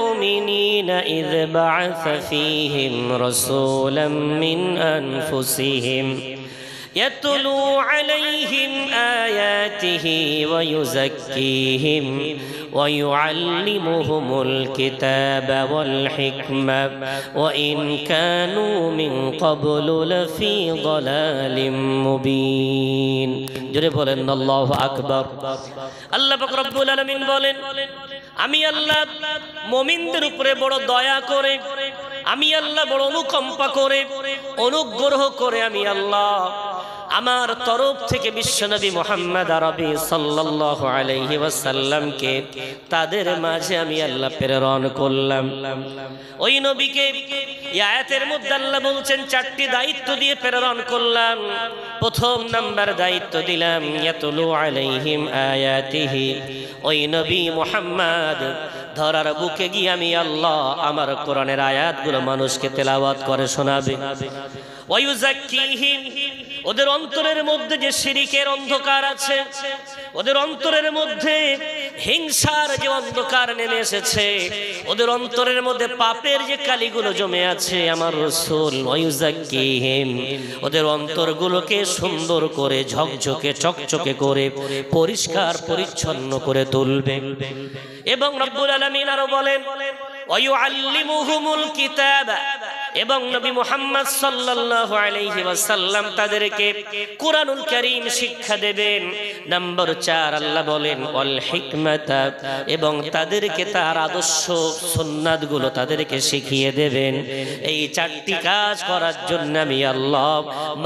المؤمنين إذ بعث فيهم رسولا من أنفسهم يتلو عليهم آياته ويزكيهم ويعلمهم الكتاب والحكمة وإن كانوا من قبل لفي ضلال مبين جرب بولن الله أكبر আল্লাহ পাক রব্বুল আলামিন বলেন আমি আল্লাহ মুমিনদের উপরে বড় দয়া করে আমি আল্লাহ বড় অনুকম্পা করে অনুগ্রহ করে আমি আল্লাহ আমার তরফ থেকে বিশ্বনবী মুহাম্মদ আরবি সাল্লাল্লাহু আলাইহি ওয়াসাল্লামকে তাদের মাঝে আমি আল্লাহ প্রেরণ করলাম। ওই নবীকে এই আয়াতের মধ্যে আল্লাহ বলছেন চারটি দায়িত্ব দিয়ে প্রেরণ করলাম। প্রথম নাম্বার দায়িত্ব দিলাম ইয়াতুলু আলাইহিম আয়াতিহি, ওই নবী মুহাম্মদ ধরার বুকে গিয়ে আমি আল্লাহ আমার কোরআনের আয়াতগুলো মানুষকে তেলাওয়াত করে শোনাবে। ওয়ায়ুযাক্কিহিম, ওদের অন্তরের মধ্যে যে শিরিকের অন্ধকার আছে, ওদের অন্তরের মধ্যে হিংসার যে অন্ধকার নেমে এসেছে, ওদের অন্তরের মধ্যে পাপের যে কালিগুলো জমে আছে, আমার রাসূল ওয়ায়ুযাক্কিহিম ওদের অন্তরগুলোকে সুন্দর করে ঝকঝকে চকচকে করে পরিষ্কার পরিচ্ছন্ন করে তুলবে। এবং রব্বুল আলামিন আরো বলেন ওয়ায়ুআল্লিমুহুমুল কিতাব, এবং নবী মুহাম্মদ সাল্লাল্লাহু আলাইহি ওয়াসাল্লাম তাদেরকে কুরআনুল কারীম শিক্ষা দেবেন। নাম্বার 4 আল্লাহ বলেন ওয়াল হিকমাতা, এবং তাদেরকে তার আদর্শ সুন্নাতগুলো তাদেরকে শিখিয়ে দেবেন। এই চারটি কাজ করার জন্য আমি আল্লাহ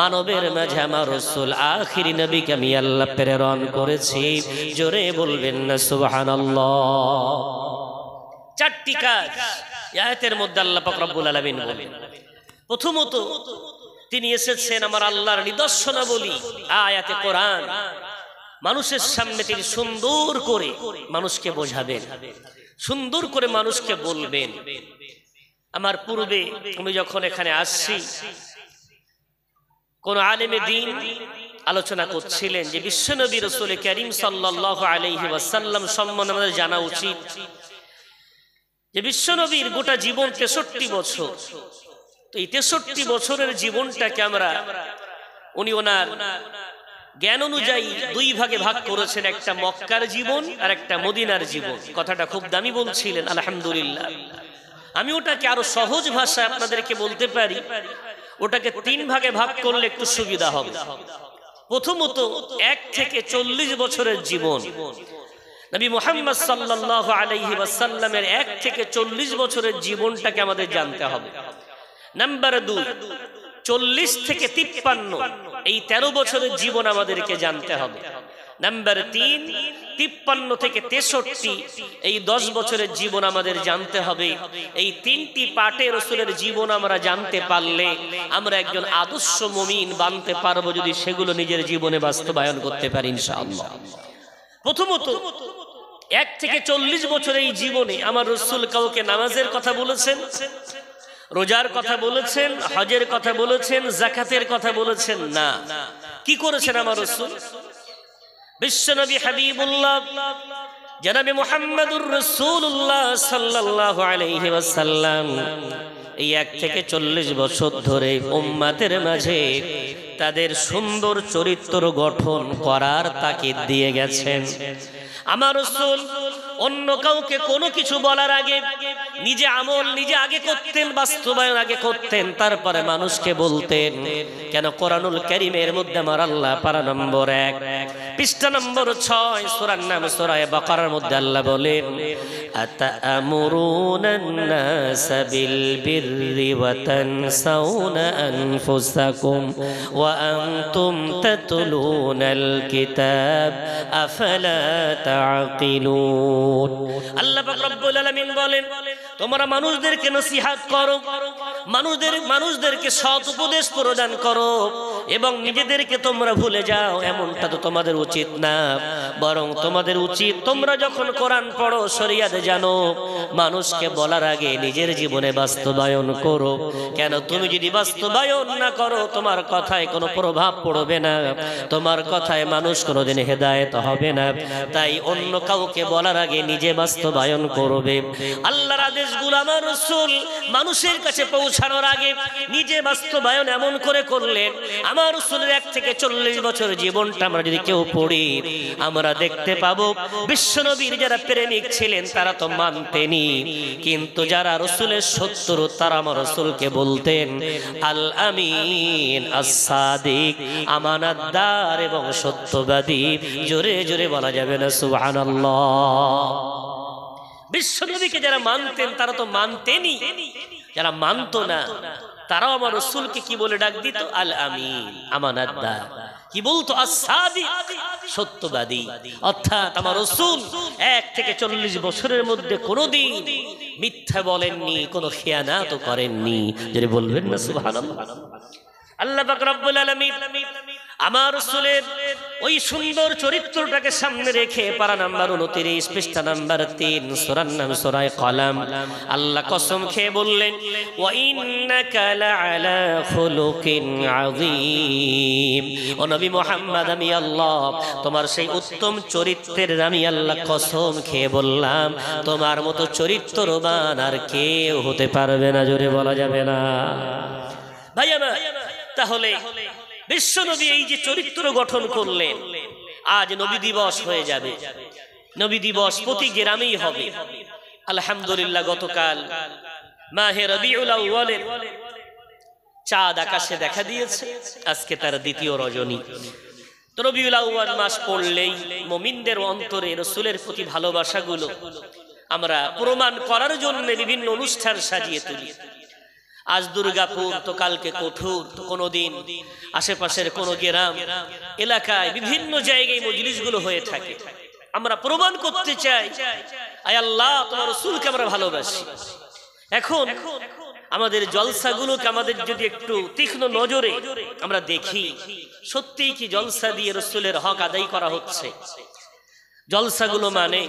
মানবের মাঝে আমার রাসূল আখিরি নবীকে আমি আল্লাহ প্রেরণ করেছি। জোরে বলবেন না সুবহানাল্লাহ। চারটি কাজ আয়াতের মধ্যে আল্লাহ পাক রব্বুল আলামিন বলেন। প্রথমত তিনি এসেছেন আমার আল্লাহর নিদর্শনাবলী আয়াতে কোরআন মানুষের সামনে তিনি সুন্দর করে মানুষকে বোঝাবেন, সুন্দর করে মানুষকে বলবেন। আমার পূর্বে আমি যখন এখানে আসছি কোন আলেমে দ্বীন আলোচনা করছিলেন যে বিশ্বনবী রাসূল কারীম সাল্লাল্লাহু আলাইহি ওয়াসাল্লাম সম্বন্ধে আমাদের জানা উচিত যে বিশ্বনবীর গোটা জীবন 63 বছর। তো এই 63 বছরের জীবনটাকে আমরা উনি ওনার জ্ঞান অনুযায়ী দুই ভাগে ভাগ করেছেন, একটা মক্কার জীবন আর একটা মদিনার জীবন। কথাটা খুব দামি বলছিলেন, আলহামদুলিল্লাহ। আমি ওটাকে আরো সহজ ভাষায় আপনাদেরকে বলতে পারি, ওটাকে 3 ভাগে ভাগ করলে একটু সুবিধা হবে। প্রথমত 1 থেকে 40 বছরের জীবন, নবী মুহাম্মদ সাল্লাল্লাহু আলাইহি ওয়াসাল্লামের 1 থেকে 40 বছরের জীবনটাকে আমাদের জানতে হবে। নাম্বার 2 40 থেকে 53 এই 13 বছরের জীবন আমাদেরকে জানতে হবে। নাম্বার 3 53 থেকে 63 এই 10 বছরের জীবন আমাদের জানতে হবে। এই 3টি পার্টে রাসূলের জীবন আমরা জানতে পারলে আমরা একজন আদর্শ মুমিন বানতে পারবো, যদি সেগুলো নিজের জীবনে বাস্তবায়ন করতে পারি ইনশাআল্লাহ। প্রথমত 1 থেকে 40 বছর এই জীবনে আমার রাসূল কাউকে নামাজের কথা বলেছেন, রোজার কথা বলেছেন, হজের কথা বলেছেন, যাকাতের কথা বলেছেন না। কি করেছেন আমার রাসূল? বিশ্বনবী হাবিবুল্লাহ জনাবে মুহাম্মদুর রাসূলুল্লাহ সাল্লাল্লাহু আলাইহি ওয়াসাল্লাম এই 1 থেকে 40 বছর ধরে উম্মতের মাঝে তাদের সুন্দর চরিত্র গঠন করার তাকিদ দিয়ে গেছেন। আমার রাসূল অন্য কাউকে কোনো কিছু বলার আগে নিজে আমল নিজে আগে করতেন, বাস্তবায়ন আগে করতেন, তারপরে মানুষকে বলতেন। কেন? কোরআনুল কারীমের মধ্যে আমার আল্লাহ পারা নম্বর 1 পৃষ্ঠা নম্বর 6 সূরার নাম সূরা বাকারার মধ্যে আল্লাহ বলেন আতা'মুরুনান নাসা বিল বিররি ওয়া তানসাউনা আনফুসাকুম ওয়া আনতুম তাতলুনাল কিতাব আফালা তা'কিলুন। আল্লাহ পাক রব্বুল আলামিন বলেন তোমরা মানুষদেরকে নসিহত করো, মানুষদেরকে সৎ উপদেশ প্রদান করো, এবং নিজেদেরকে তোমরা ভুলে যাও, এমনটা তো তোমাদের উচিত না। বরং তোমাদের উচিত তোমরা যখন কোরআন পড়ো, শরিয়াত জানো, মানুষকে বলার আগে নিজের জীবনে বাস্তবায়ন করো। কেন? তুমি যদি বাস্তবায়ন না করো, তোমার কথায় কোনো প্রভাব পড়বে না, তোমার কথায় মানুষ কোনোদিন হেদায়েত হবে না। তাই অন্য কাউকে বলার আগে নিজে বাস্তবায়ন করবে। আল্লাহর আদেশগুলো আমার রাসূল মানুষের কাছে পৌঁছানোর আগে নিজে বাস্তবায়ন এমন করে করলেন, আমার রাসূলের 1 থেকে 40 বছর জীবনটা আমরা যদি কেউ পড়ি, আমরা দেখতে পাবো বিশ্বনবীর যারা প্রেমিক ছিলেন তারা তো মানতেনই, কিন্তু যারা রাসূলের শত্রু তারা আমার রাসূলকে বলতেন আল আমিন আস-সাদিক, আমানতদার এবং সত্যবাদী। জোরে জোরে বলা যাবে না সুবহানাল্লাহ। বিশ্বনবীকে যারা মানতেন তারা তো মানতেনই, যারা মানতো না তারাও আমার রাসূলকে কি বলে ডাক দিত? আল আমিন, আমানতদার। কি বলতো? আস-সাদিক, সত্যবাদী। অর্থাৎ আমার রাসূল 1 থেকে 40 বছরের মধ্যে কোনোদিন মিথ্যা বলেননি, কোনো খিয়ানাতও করেননি। যদি বলবেন না সুবহানাল্লাহ। আল্লাহ পাক রব্বুল আলামিন আমার রাসূলের ওই সুন্দর চরিত্রটাকে সামনে রেখে পারা নাম্বার 29 পৃষ্ঠা নাম্বার 3 সূরার নাম সূরা কলম, আল্লাহ কসম খেয়ে বললেন ওয়া ইন্নাকা লাআলা খুলুকিন আযীম। ও নবী মুহাম্মদ, আমি আল্লাহ তোমার সেই উত্তম চরিত্রের আমি আল্লাহ কসম খেয়ে বললাম, তোমার মতো চরিত্রবান আর কেউ হতে পারবে না। জোরে বলা যাবে না ভাই আমার। তাহলে বিশ্বনবী এই যে চরিত্র গঠন করলেন, আজ নবী দিবস হয়ে যাবে। নবী দিবস প্রতি গ্রামেই হবে আলহামদুলিল্লাহ। গতকাল মাহে রবিউল আউয়ালের চাঁদ আকাশে দেখা দিয়েছে, আজকে তার দ্বিতীয় রজনী। তো রবিউল আউয়াল মাস পড়লেই মুমিনদের অন্তরে রাসূলের প্রতি ভালোবাসাগুলো আমরা প্রমাণ করার জন্য বিভিন্ন অনুষ্ঠান সাজিয়ে তুলি। আজ দুর্গাপুর, তো কালকে কঠোর, তো কোনোদিন আশেপাশের কোন গ্রাম এলাকায় বিভিন্ন জায়গায় মজলিসগুলো হয়ে থাকে। আমরা প্রমাণ করতে চাই আয় আল্লাহ তোমার রাসূলকে আমরা ভালোবাসি। এখন আমাদের জলসাগুলোকে আমাদের যদি একটু তীক্ষ্ণ নজরে আমরা দেখি, সত্যিই কি জলসা দিয়ে রাসূলের হক আদায় করা হচ্ছে? জলসাগুলো মানে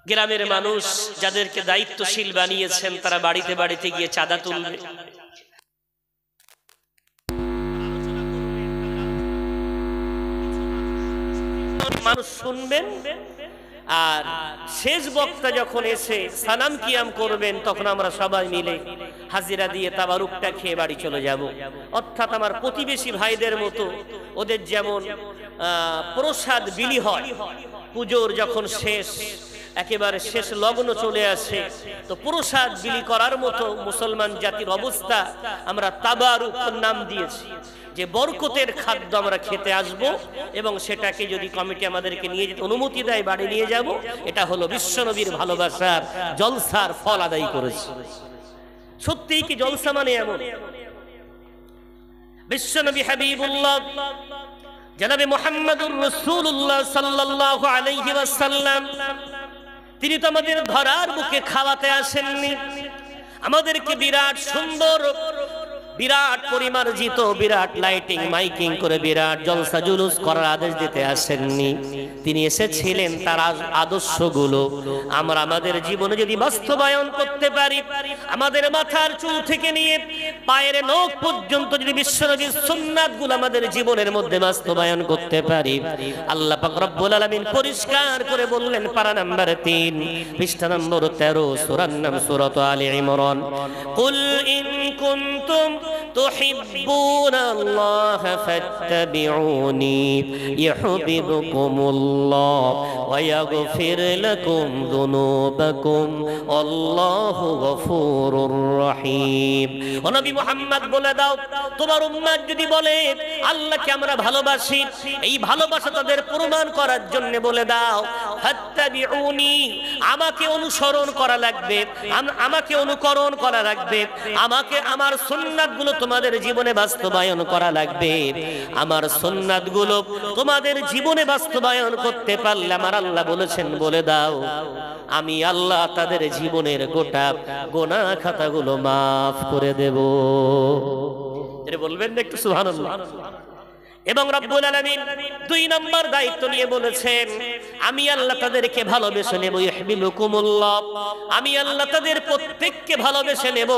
গ্রামের মানুষ যাদেরকে দায়িত্বশীল বানিয়েছেন তারা বাড়িতে বাড়িতে গিয়ে চাঁদা তুলবে, মানুষ শুনবেন, আর শেষ বক্তা যখন এসে সালাম কিয়াম করবেন তখন আমরা সবাই মিলে হাজিরা দিয়ে তাবারুকটা খেয়ে বাড়ি চলে যাব। অর্থাৎ আমার প্রতিবেশী ভাইদের মতো ওদের যেমন প্রসাদ বিলি হয়, পুজোর যখন শেষ একেবারে শেষ লগ্ন চলে আসে, তো প্রসাদ বিলি করার মতো মুসলমান জাতির অবস্থা আমরা তাবারুক নাম দিয়েছি, যে বরকতের খাদ্য আমরা খেতে আসব এবং সেটাকে যদি কমিটি আমাদেরকে নিয়ে যেতে অনুমতি দেয় বাড়ি নিয়ে যাব। এটা হলো বিশ্বনবীর ভালোবাসার জলসার ফল আদায় করেছে। সত্যিই কি জলসা মানে এমন? বিশ্বনবী হাবিবুল্লাহ জনাবে মুহাম্মদুর রাসূলুল্লাহ সাল্লাল্লাহু আলাইহি ওয়াসাল্লাম, তিনি তো আমাদের ধরার বুকে খাওয়াতে আসেননি, আমাদেরকে বিরাট সুন্দর বিরাট পরিমার্জিত বিরাট লাইটিং মাইকিং করে বিরাট জলসা জুলুস করার আদেশ দিতে আসেননি। তিনি এসেছিলেন তার আদর্শগুলো আমরা আমাদের জীবনে যদি বাস্তবায়ন করতে পারি, আমাদের মাথার চুল থেকে নিয়ে পায়ের নখ পর্যন্ত যদি বিশ্বনবীর সুন্নাতগুলো আমাদের জীবনের মধ্যে বাস্তবায়ন করতে পারি, আল্লাহ পাক রব্বুল আলামিন পরিষ্কার করে বললেন পারা নাম্বার 3 পৃষ্ঠা নম্বর 13 সূরার নাম সূরাত আলে ইমরান, কুল ইন কুনতুম তুহিব্বুনাল্লাহ ফাত্তাবিউনি ইউহিব্বুকুমুল্লাহ ওয়া ইয়াগফির লাকুম যুনুবাকুম আল্লাহু গফুরুর রহিম। ও নবী মুহাম্মদ বলে দাও, তোমার উম্মত যদি বলে আল্লাহকে আমরা ভালোবাসি, এই ভালোবাসা তাদের প্রমাণ করার জন্য বলে দাও ফাত্তাবিউনি, আমাকে অনুসরণ করা লাগবে, আমাকে অনুকরণ করা লাগবে, আমাকে আমার সুন্নাতগুলো তোমাদের জীবনে বাস্তবায়ন করা লাগবে। আমার সুন্নাতগুলো তোমাদের জীবনে বাস্তবায়ন করতে পারলে আমার আল্লাহ বলেছেন বলে দাও আমি আল্লাহ তাদের জীবনের গোটা গুনাহ খাতাগুলো মাফ করে দেব। এটা বলবেন না একটু সুবহানাল্লাহ। এবং রব্বুল আলামিন 2 নম্বর দায়িত্ব নিয়ে বলেছেন, আমি আল্লাহ তাদেরকে ভালোবেসে নেব, ইউহিব্বুকুমুল্লাহ, আমি আল্লাহ তাদের প্রত্যেককে ভালোবেসে নেব।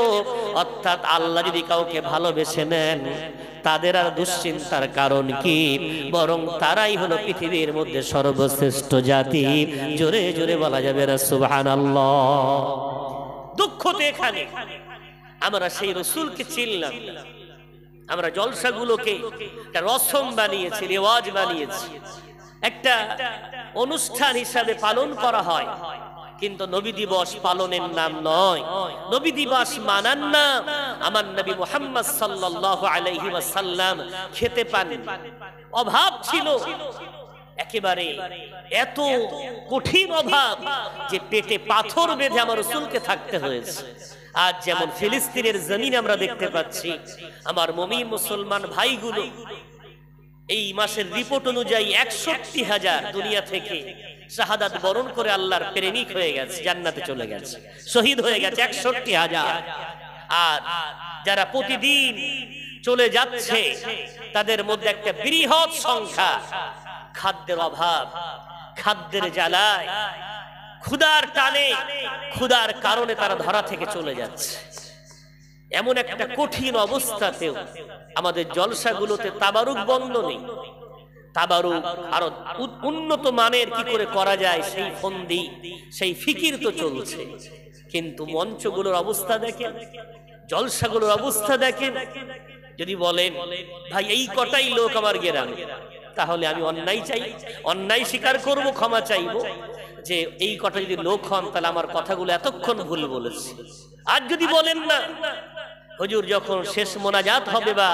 অর্থাৎ আল্লাহ যদি কাউকে ভালোবেসে নেন, তাদের আর দুশ্চিন্তার কারণ কি, বরং তারাই হলো পৃথিবীর মধ্যে সর্বশ্রেষ্ঠ জাতি। জোরে জোরে বলা যাবে না সুবহানাল্লাহ। দুঃখ তো এখানে, আমরা সেই রাসূলকে চিনলাম না, আমরা জলসাগুলোকে একটা রসম বানিয়েছি, রেওয়াজ বানিয়েছি, একটা অনুষ্ঠান হিসাবে পালন করা হয়, কিন্তু নবী দিবস পালনের নাম নয়, নবী দিবস মানার নাম। আমার নবী মুহাম্মদ সাল্লাল্লাহু আলাইহি ওয়াসাল্লাম খেতে পান, অভাব ছিল একেবারে, এত কঠিন অভাব যে পেটে পাথর বেঁধে আমার রাসূলকে থাকতে হয়েছে। আজ যেমন ফিলিস্তিনের জমিনে আমরা দেখতে পাচ্ছি, আমার মুমিন মুসলমান ভাইগুলো এই মাসের রিপোর্ট অনুযায়ী ৬১,০০০ দুনিয়া থেকে শাহাদাত বরণ করে আল্লাহর প্রেমিক হয়ে গেছে, জান্নাতে চলে গেছে, শহীদ হয়ে গেছে ৬১,০০০। আর যারা প্রতিদিন চলে যাচ্ছে তাদের মধ্যে একটা বৃহৎ সংখ্যা খাদ্যের অভাব, খাদ্যের জ্বালায়, ক্ষুধার টানে, ক্ষুধার কারণে তারা ধরা থেকে চলে যাচ্ছে। এমন একটা কঠিন অবস্থাতেও আমাদের জলসাগুলোতে তাবারুক বন্ধ নেই, তাবারুক আরো উন্নত মানের কি করে করা যায় সেই ফন্দি, সেই ফিকির তো চলছে। কিন্তু মঞ্চগুলোর অবস্থা দেখেন, জলসাগুলোর অবস্থা দেখেন। যদি বলেন ভাই এই কটাই লোক আমার গ্রামে, তাহলে আমি অন্যায় চাই, অন্যায় স্বীকার করব, ক্ষমা চাইব যে এই কটা যদি লোক হন তাহলে আমার কথাগুলো এতক্ষণ ভুল বলেছি। আর যদি বলেন না হুজুর যখন শেষ মোনাজাত হবে বা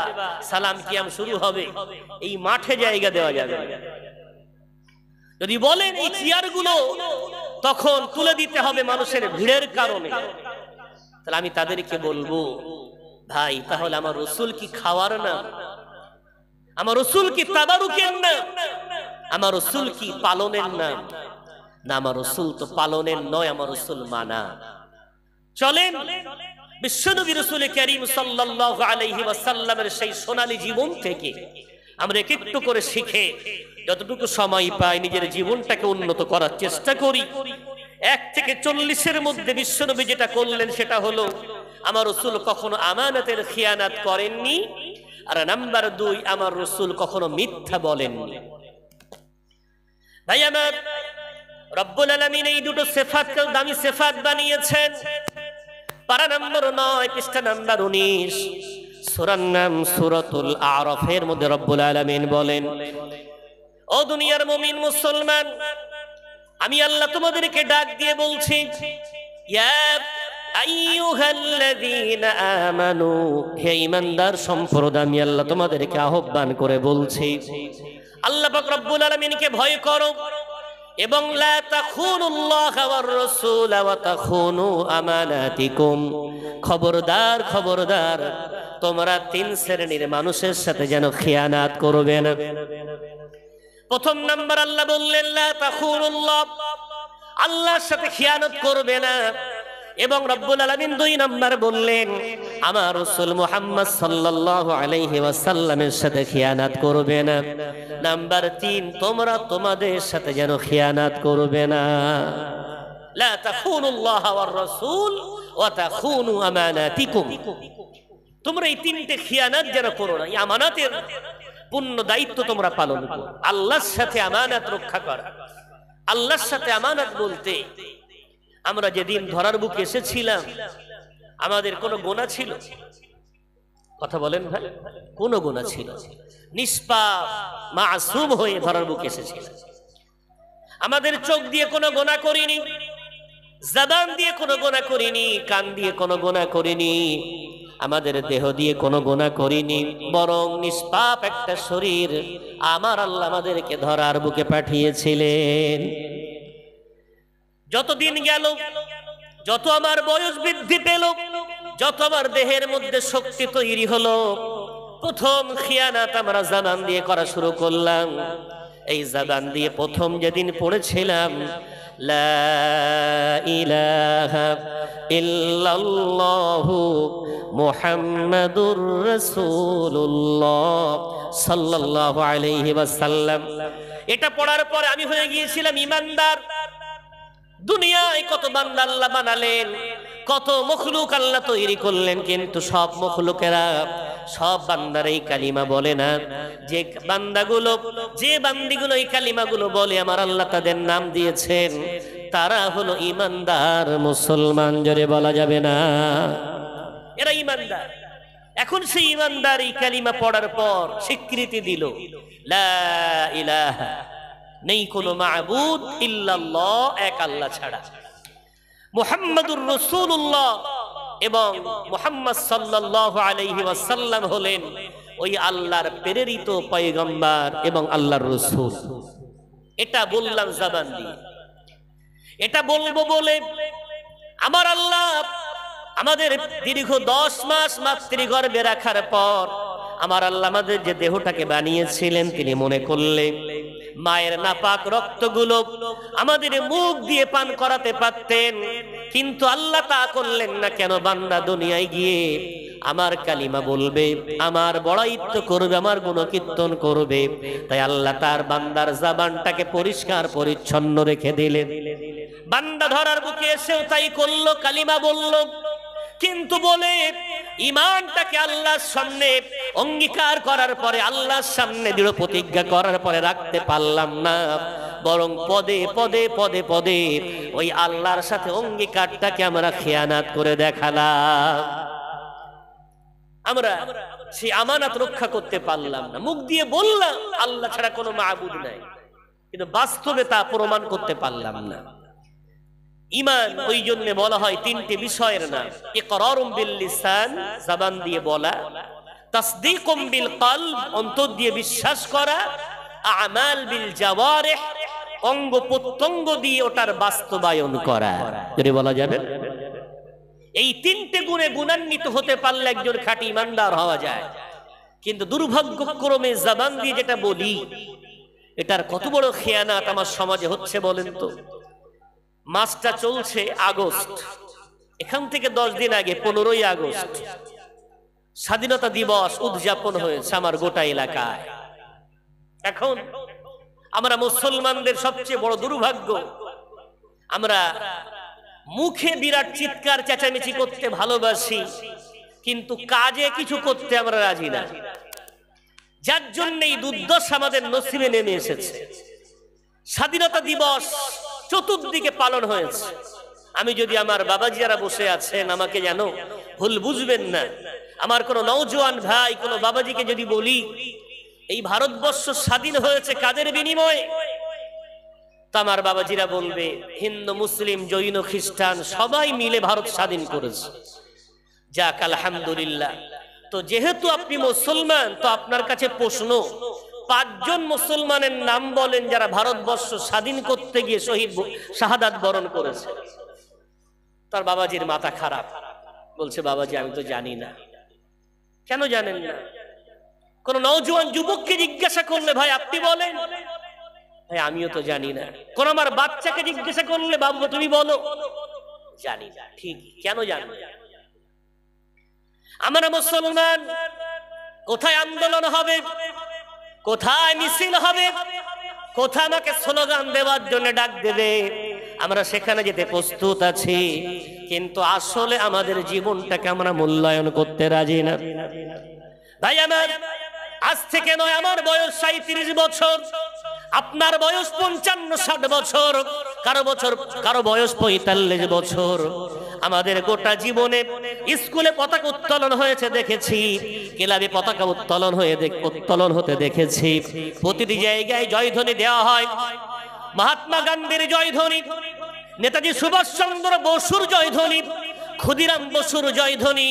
সালাম কিয়াম শুরু হবে এই মাঠে জায়গা দেওয়া যাবে, যদি বলেন এই চেয়ারগুলো তখন তুলে দিতে হবে মানুষের ভিড়ের কারণে, তাহলে আমি তাদেরকে বলবো ভাই তাহলে আমার রাসূল কি খাওয়ার না, আমার রাসূল কি তাবারুকের না, আমার রাসূল কি পালনের না? না, আমার রাসূল তো পালনের নয়, আমার রাসূল মানা। চলেন বিশ্বনবী রাসূল কারীম সাল্লাল্লাহু আলাইহি ওয়াসাল্লামের সেই সোনালী জীবন থেকে আমরা একটু করে শিখে যতটুকু সময় পাই নিজের জীবনটাকে উন্নত করার চেষ্টা করি। 1 থেকে 40-এর মধ্যে বিশ্বনবী যেটা করলেন সেটা হলো আমার রাসূল কখনো আমানতের খিয়ানাত করেননি, আর নাম্বার 2 আমার রাসূল কখনো মিথ্যা বলেননি। ভাই আমার, রব্বুল আলামিন এই দুটো সিফাতকে দামি সিফাত বানিয়েছেন। পারা নম্বর 9 পৃষ্ঠা নাম্বার 19 সূরার নাম সূরাতুল আরাফের মধ্যে রব্বুল আলামিন বলেন, ও দুনিয়ার মুমিন মুসলমান, আমি আল্লাহ তোমাদেরকে ডাক দিয়ে বলছি, ইয়া আইয়ুহাল্লাযীনা আমানু, হে ঈমানদার সম্প্রদায়, আমি আল্লাহ তোমাদেরকে আহ্বান করে বলছি আল্লাহ পাক রব্বুল আলামিনকে ভয় করো এবং লা তাখুনুল্লাহ ওয়ার রাসূল ওয়া তাখুনু আমানাতিকুম, খবরদার খবরদার তোমরা 3 শ্রেণীর মানুষের সাথে যেন খিয়ানাত করবে না। প্রথম নাম্বার আল্লাহ বললেন লা তাখুনুল্লাহ, আল্লাহর সাথে খিয়ানত করবে না। এবং রব্বুল আলামিন 2 নাম্বার বললেন আমার রাসূল মুহাম্মদ সাল্লাল্লাহু আলাইহি ওয়াসাল্লামের সাথে খিয়ানাত করবে না। নাম্বার 3 তোমরা তোমাদের সাথে যেন খিয়ানাত করবে না। লা তাখুনুল্লাহ ওয়ার রাসূল ওয়া তাখুনু আমানাতিকুম, তোমরা এই 3টে খিয়ানাত যেন করো না। এই আমানাতের পূর্ণ দায়িত্ব তোমরা পালন করো। আল্লাহর সাথে আমানাত রক্ষা করা। আল্লাহর সাথে আমানাত বলতে আমরা যেদিন ধরার বুকে এসেছিলাম আমাদের কোনো গুনাহ ছিল? কথা বলেন ভাই, কোনো গুনাহ ছিল? নিষ্পাপ মাসুম হয়ে ধরার বুকে এসেছিলাম। আমাদের চোখ দিয়ে কোনো গুনাহ করিনি, জবান দিয়ে কোনো গুনাহ করিনি, কান দিয়ে কোনো গুনাহ করিনি, আমাদের দেহ দিয়ে কোনো গুনাহ করিনি, বরং নিষ্পাপ একটা শরীর আমার আল্লাহ আমাদেরকে ধরার বুকে পাঠিয়েছিলেন। যতদিন গেল, যত আমার বয়স বৃদ্ধি পেল, যত আমার দেহের মধ্যে শক্তি তৈরি হলো, প্রথম খিয়ানাত আমরা জবান দিয়ে করা শুরু করলাম। এই জবান দিয়ে প্রথম যেদিন পড়েছিলাম লা ইলাহা ইল্লাল্লাহু মুহাম্মাদুর রাসূলুল্লাহ সাল্লাল্লাহু আলাইহি ওয়াসাল্লাম। এটা পড়ার পরে আমি হয়ে গিয়েছিলাম ঈমানদার। দুনিয়ায় কত বান্দা আল্লাহ বানালেন, কত মখলুক আল্লাহ তৈরি করলেন, কিন্তু সব মখলুকেরা সব বান্দার এই কালিমা বলে না। যে বান্দাগুলো, যে বান্দিগুলো এই কালিমাগুলো বলে আমার আল্লাহ তাদের নাম দিয়েছেন, তারা হলো ঈমানদার মুসলমান। জোরে বলা যাবে না? এরা ঈমানদার। এখন সেই ঈমানদার এই কালিমা পড়ার পর স্বীকৃতি দিল লা ইলাহা, নেই কোনো মাবুদ ইল্লাল্লাহ, এক আল্লাহ ছাড়া, মুহাম্মাদুর রাসূলুল্লাহ, এবং মুহাম্মদ সাল্লাল্লাহু আলাইহি ওয়াসাল্লাম হলেন ওই আল্লাহর প্রেরিত পয়গম্বর এবং আল্লাহর রাসূল। এটা বললাম জবান দিয়ে। এটা বলবো বলে আমার আল্লাহ আমাদের দীর্ঘ 10 মাস মাতৃগর্ভে রাখার পর আমার আল্লাহ আমাদের যে দেহটাকে বানিয়েছিলেন, তিনি মনে করলেন মায়ের নাপাক রক্তগুলো আমাদের মুখ দিয়ে পান করাতে পারতেন, কিন্তু আল্লাহ তা করলেন না। কেন? বান্দা দুনিয়ায় গিয়ে আমার কালিমা বলবে, আমার বড়াইত্ব করবে, আমার গুণকীর্তন করবে, তাই আল্লাহ তার বান্দার জবানটাকে পরিষ্কার পরিচ্ছন্ন রেখে দিলেন। বান্দা ধরার বুকে এসেও তাই করলো, কালিমা বলল, কিন্তু বলে ঈমানটাকে আল্লাহর সামনে অঙ্গীকার করার পরে, আল্লাহর সামনে দৃঢ় প্রতিজ্ঞা করার পরে রাখতে পারলাম না, বরং পদে পদে পদে পদে ওই আল্লাহর সাথে অঙ্গীকারটাকে আমরা খেয়ানাত করে দেখালাম। আমরা সেই আমানত রক্ষা করতে পারলাম না। মুখ দিয়ে বললাম আল্লাহ ছাড়া কোনো মাবুদ নাই, কিন্তু বাস্তবে তা প্রমাণ করতে পারলাম না। ঈমান ওই জন্য বলা হয় তিনটি বিষয়ের নাম: ইকরারুম বিল লিসান, জবান দিয়ে বলা; তাসদীকুম বিল কলব, অন্তর দিয়ে বিশ্বাস করা; আমাল বিল জাওয়ারিহ, অঙ্গ প্রত্যঙ্গ দিয়ে ওটার বাস্তবায়ন করা। যদি বলা যাবে এই তিনটে গুণে গুণান্বিত হতে পারলে একজন খাঁটি ঈমানদার হওয়া যায়। কিন্তু দুর্ভাগ্যক্রমে জবান দিয়ে যেটা বলি, এটার কত বড় খেয়ানাত আমার সমাজে হচ্ছে বলেন তো। মাসটা চলছে আগস্ট, এখান থেকে 10 দিন আগে 15ই আগস্ট স্বাধীনতা দিবস উদযাপন হয়েছে আমার গোটা এলাকায়। এখন আমরা মুসলমানদের সবচেয়ে বড় দুর্ভাগ্য, আমরা মুখে বিরাট চিৎকার চেঁচামেচি করতে ভালোবাসি, কিন্তু কাজে কিছু করতে আমরা রাজি না, যার জন্য এই দুর্দশা আমাদের নসিবে নেমে এসেছে। স্বাধীনতা দিবস চতুর্দিকে পালন হয়েছে। আমি যদি আমার বাবাজি যারা বসে আছেন, আমাকে জানো ভুল বুঝবেন না, আমার কোন নওজোয়ান ভাই কোন বাবাজিকে যদি বলি এই ভারতবর্ষ স্বাধীন হয়েছে কাদের বিনিময়ে, তা আমার বাবাজিরা বলবে হিন্দু, মুসলিম, জৈন, খ্রিস্টান সবাই মিলে ভারত স্বাধীন করেছে। যাক আলহামদুলিল্লাহ। তো যেহেতু আপনি মুসলমান, তো আপনার কাছে প্রশ্ন, 5 জন মুসলমানের নাম বলেন যারা ভারতবর্ষ স্বাধীন করতে গিয়ে শহীদ শাহাদাত বরণ করেছে। তার বাবাজির মাথা খারাপ, বলছে বাবাজি আমি তো জানি না। কেন জানেন না? কোন নওজোয়ান যুবককে জিজ্ঞাসা করলে ভাই আপনি বলেন, ভাই আমিও তো জানি না। কোন আমার বাচ্চাকে জিজ্ঞাসা করলে বাবু তুমি বলো, জানি না। ঠিক, কেন জানি? আমরা মুসলমান, কোথায় আন্দোলন হবে, কোথায় মিছিল হবে, কোথায় আমাকে স্লোগান দেওয়ার জন্য ডাক দেবে, আমরা সেখানে যেতে প্রস্তুত আছি, কিন্তু আসলে আমাদের জীবনটাকে আমরা মূল্যায়ন করতে রাজি না। ভাই আমার, আজ থেকে নয়, আমার বয়স 37 বছর, আপনার বয়স 55-60 বছর, কারো বয়স 45 বছর। আমাদের গোটা জীবনে স্কুলে পতাকা উত্তোলন হয়েছে দেখেছি, ক্লাবে পতাকা উত্তোলন হতে দেখেছি, প্রতিটি জায়গায় জয়ধ্বনি দেওয়া হয়। মহাত্মা গান্ধীর জয়ধ্বনি, নেতাজি সুভাষচন্দ্র বসুর জয়ধ্বনি, ক্ষুদিরাম বসুর জয়ধ্বনি,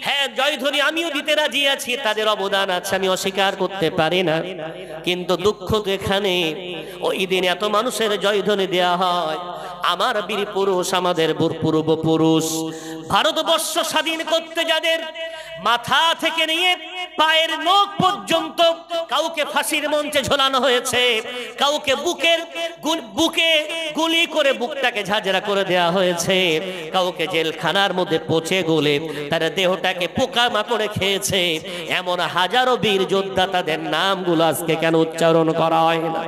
হ্যাঁ জয়ধ্বনি আমিও দিতে রাজি আছি, তাদের অবদান আছে, আমি অস্বীকার করতে পারি না। কিন্তু দুঃখ তো এখানে, ওই দিন এত মানুষের জয়ধ্বনি দেয়া হয়, আমার বীর পুরুষ, আমাদের পূর্বপুরুষ ভারতবর্ষ স্বাধীন করতে যাদের মাথা থেকে নিয়ে পায়ের নখ পর্যন্ত কাউকে ফাঁসির মঞ্চে ঝোলানো হয়েছে, কাউকে বুকে গুলি করে বুকটাকে ঝাঁঝরা করে দেওয়া হয়েছে, কাউকে জেলখানার মধ্যে পচে গলে তার দেহটাকে পোকামাকড়ে খেয়েছে। এমন হাজারো বীর যোদ্ধা, তাদের নামগুলো আজকে কেন উচ্চারণ করা হয় না?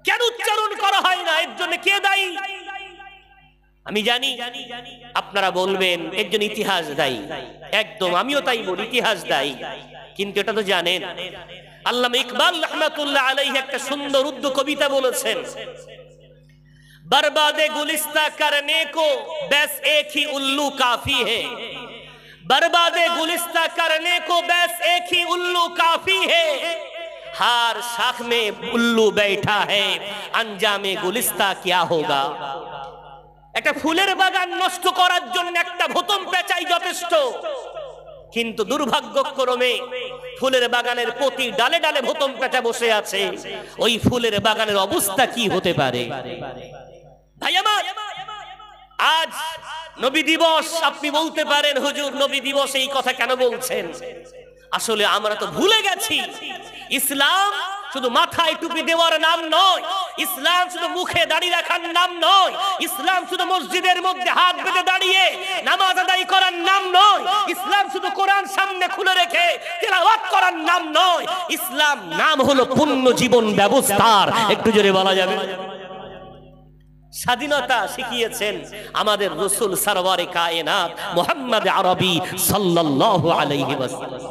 কেন উচ্চারণ করা হয় না? এর জন্য কে দায়ী? আমি জানি আপনারা বলবেন এর জন্য ইতিহাস দায়ী। একদম, আমিও তাই বলি, ইতিহাস দায়ী। কিন্তু এটা তো জানেন, আল্লামা ইকবাল রহমাতুল্লাহ আলাইহি একটা সুন্দর উর্দু কবিতা বলেছেন, बर्बादे गुलिस्ता करने को बस एक ही उल्लू काफी है, बर्बादे गुलिस्ता करने को बस एक ही उल्लू काफी है, हर शाख में उल्लू बैठा है, अंजामे गुलिस्ता क्या होगा। একটা ফুলের বাগান নষ্ট করার জন্য একটা ভোতম পেঁচাই যথেষ্ট, কিন্তু দুর্ভাগ্যক্রমে ফুলের বাগানের প্রতি ডালে ডালে ভোতম পেঁচা বসে আছে। ওই ফুলের বাগানের অবস্থা কি হতে পারে? ভাই আমার, আজ নবী দিবস, আপনি বলতে পারেন হুজুর নবী দিবস এই কথা কেন বলছেন? আসলে আমরা তো ভুলে গেছি, ইসলাম শুধু মাথায় টুপি দেওয়ার নাম নয়, ইসলাম শুধু মুখে দাড়ি রাখার নাম নয়, ইসলাম শুধু মসজিদের মধ্যে হাত বেঁধে দাঁড়িয়ে নামাজ আদায় করার নাম নয়, ইসলাম শুধু কোরআন সামনে খুলে রেখে তেলাওয়াত করার নাম নয়, ইসলাম নাম হলো পূর্ণ জীবন ব্যবস্থার। একটু জোরে বলা যাবে? স্বাধীনতা শিখিয়েছেন আমাদের রাসূল সরওয়ারে কায়নাত মুহাম্মদ আরবি সাল্লাল্লাহু আলাইহি ওয়াসাল্লাম।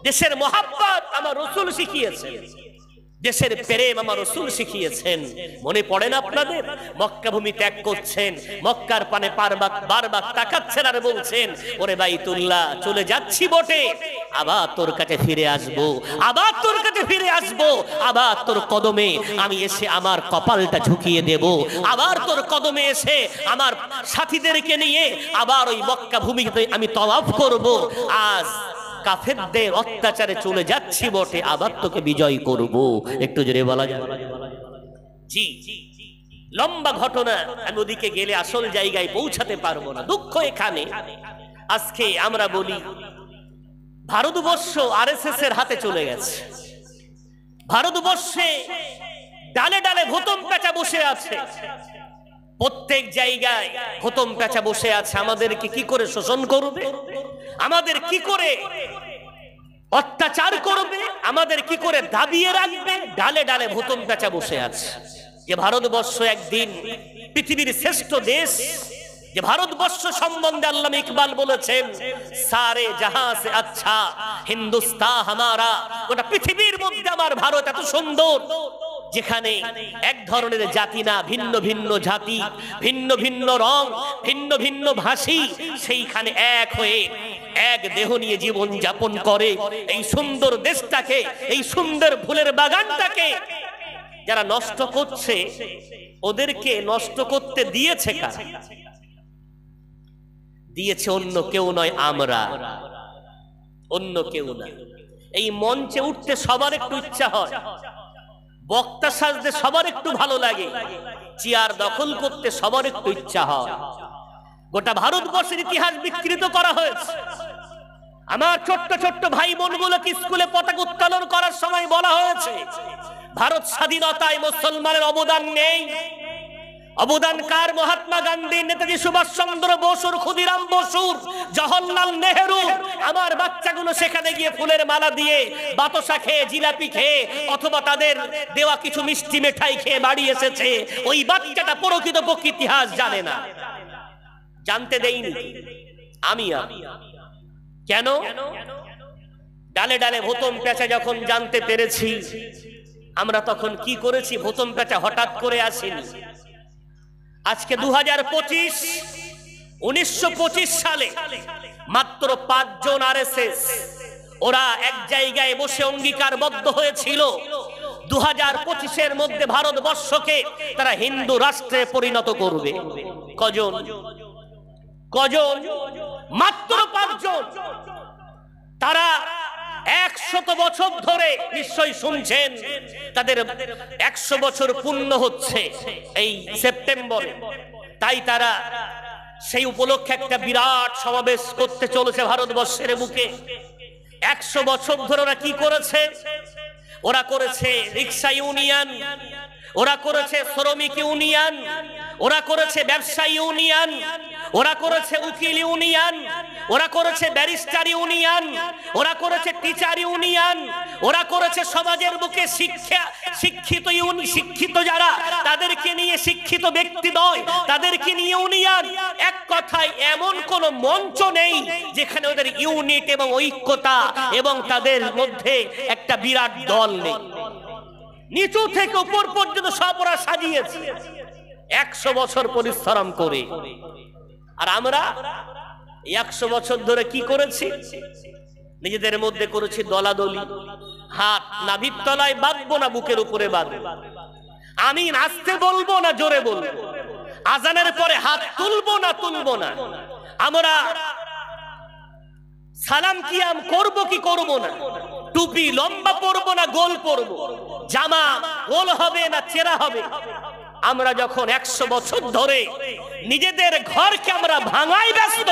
দেশের মহব্বত আমার রাসূল শিখিয়েছেন, দেশের প্রেম আমার রাসূল শিখিয়েছেন। মনে পড়ে না আপনাদের? মক্কা ভূমি ত্যাগ করছেন, মক্কার পানে বারবার তাকাচ্ছেন আর বলছেন, ওরে বাইতুল্লাহ চলে যাচ্ছি বটে, আবার তোর কাছে ফিরে আসবো, আবার তোর কাছে ফিরে আসবো, আবার তোর কদমে আমি এসে আমার কপালটা ঝুঁকিয়ে দেব, আবার তোর কদমে এসে আমার সাথীদেরকে নিয়ে আবার ওই মক্কা ভূমিতে আমি তওয়াফ করব। আজ কাফেরদের অত্যাচারে চলে যাচ্ছি বটে, আবার তোকে বিজয় করব। একটু জোরে বলা যায়? জি, লম্বা ঘটনা, আমি ওদিকে গেলে আসল জায়গায় পৌঁছাতে পারবো না। দুঃখ এখানে, আজকে আমরা বলি ভারতবর্ষ আরএসএস এর হাতে চলে গেছে, ভারতবর্ষে ডালে ডালে ভোতম পেঁচা বসে আছে, প্রত্যেক জায়গায় ভোতম পেঁচা বসে আছে। আমাদেরকে কি করে শোষণ করবে, আমাদের কি করে অত্যাচার করবে, আমাদের কি করে দাবিয়ে রাখবে, ডালে ডালে ভোতম পেঁচা বসে আছে। যে ভারতবর্ষ একদিন পৃথিবীর শ্রেষ্ঠ দেশ, যে ভারতবর্ষ সম্বন্ধে আল্লামা ইকবাল বলেছেন, সারে জাহাঁ সে আচ্ছা হিন্দুস্তান হামারা, গোটা পৃথিবীর মধ্যে আমার ভারত এত সুন্দর, যেখানে এক ধরনের জাতি না, ভিন্ন ভিন্ন জাতি, ভিন্ন ভিন্ন রং, ভিন্ন ভিন্ন ভাষী, সেইখানে এক হয়ে এক দেহ নিয়ে জীবন যাপন করে। এই সুন্দর দেশটাকে, এই সুন্দর ফুলের বাগানটাকে যারা নষ্ট করছে, ওদেরকে নষ্ট করতে দিয়েছে কারা? দিয়েছে অন্য কেউ নয়, আমরা, অন্য কেউ না। এই মঞ্চে উঠতে সবার একটু ইচ্ছা হয়, বক্তা সাজতে সবার একটু ভালো লাগে, চেয়ার দখল করতে সবার একটু ইচ্ছা হয়। গোটা ভারতবর্ষের ইতিহাস বিকৃত করা হয়েছে। আমার ছোট্ট ছোট্ট ভাই বোনগুলোকে স্কুলে পতাকা উত্তোলন করার সময় বলা হয়েছে, ভারত স্বাধীনতায় মুসলমানের অবদান নেই। অবদান কার? মহাত্মা গান্ধী, নেতাজি সুভাষ চন্দ্র বসুর, ক্ষুদিরাম বসুর, জওহরলাল নেহেরু। আমার বাচ্চাগুলো সেখানে গিয়ে ফুলের মালা দিয়ে বাতাসা খেয়ে, জিলাপি খেয়ে, অথবা তাদের দেওয়া কিছু মিষ্টি মিঠাই খেয়ে বাড়ি এসেছে। ওই বাচ্চাটা প্রকৃতপক্ষে ইতিহাস জানে না, জানতে দেইনি আমি। কেন? ডালে ডালে ভোতম পেঁচা যখন জানতে পেরেছি, আমরা তখন কি করেছি? ভোতম পেঁচা হঠাৎ করে আসেনি। আজকে 2025, 1925 সালে মাত্র 5 জন আরএসএস ওরা এক জায়গায় বসে অঙ্গীকারবদ্ধ হয়েছিল 2025-এর মধ্যে ভারতবর্ষকে তারা হিন্দু রাষ্ট্রে পরিণত করবে। কজন? কজন? মাত্র 5 জন। তারা 100 বছর ধরে, নিশ্চয়ই শুনছেন, তাদের 100 বছর পূর্ণ হচ্ছে এই সেপ্টেম্বরে। তাই তারা সেই উপলক্ষে একটা বিরাট সমাবেশ করতে চলেছে ভারতবর্ষের বুকে। 100 বছর ধরে ওরা কি করেছে? ওরা করেছে রিক্সা ইউনিয়ন, ওরা করেছে শ্রমিক ইউনিয়ন, ওরা করেছে ব্যবসায়ী ইউনিয়ন, ওরা করেছে উকিল ইউনিয়ন, ওরা করেছে ব্যারিস্টার ইউনিয়ন, ওরা করেছে টিচার ইউনিয়ন, ওরা করেছে সমাজের বুকে শিক্ষিত যারা তাদেরকে নিয়ে শিক্ষিত ব্যক্তিদ্বয় তাদেরকে নিয়ে ইউনিয়ন। এক কথায় এমন কোন মঞ্চ নেই যেখানে ওদের ইউনিট এবং ঐক্যতা এবং তাদের মধ্যে একটা বিরাট দল নেই। নিচু থেকে উপর পর্যন্ত সব ওরা সাজিয়েছে 100 বছর পরিশ্রম করে। আর আমরা 100 বছর ধরে কি করেছি? নিজেদের মধ্যে করেছি দলাদলি। হাত নাভির তলায় বাঁধবো না বুকের উপরে বাঁধবো, আমি নাচতে বলবো না জোরে বলবো, আজানের পরে হাত তুলবো না তুলবো না, আমরা সালাম কিয়াম করবো কি করবো না, টুপি লম্বা পরবো না গোল পরবো, জামা গোল হবে না চেরা হবে। আমরা যখন 100 বছর ধরে নিজেদের ঘরকে আমরা ভাঙায় ব্যস্ত,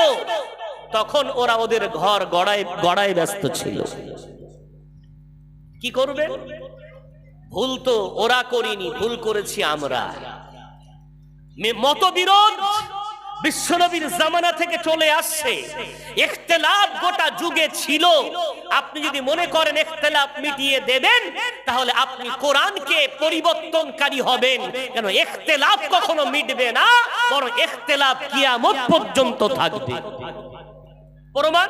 তখন ওরা ওদের ঘর গড়ায় ব্যস্ত ছিল। কি করবে? ভুল তো ওরা করিনি, ভুল করেছি আমরা। মতবিরোধ বিশ্বনবীর জামানা থেকে চলে আসছে, ইখতিলাফ গোটা যুগে ছিল। আপনি যদি মনে করেন ইখতিলাফ মিটিয়ে দেবেন, তাহলে আপনি কোরআনকে পরিবর্তনকারী হবেন। কেন ইখতিলাফ কখনো মিটবে না, বরং ইখতিলাফ কিয়ামত পর্যন্ত থাকবে। প্রমাণ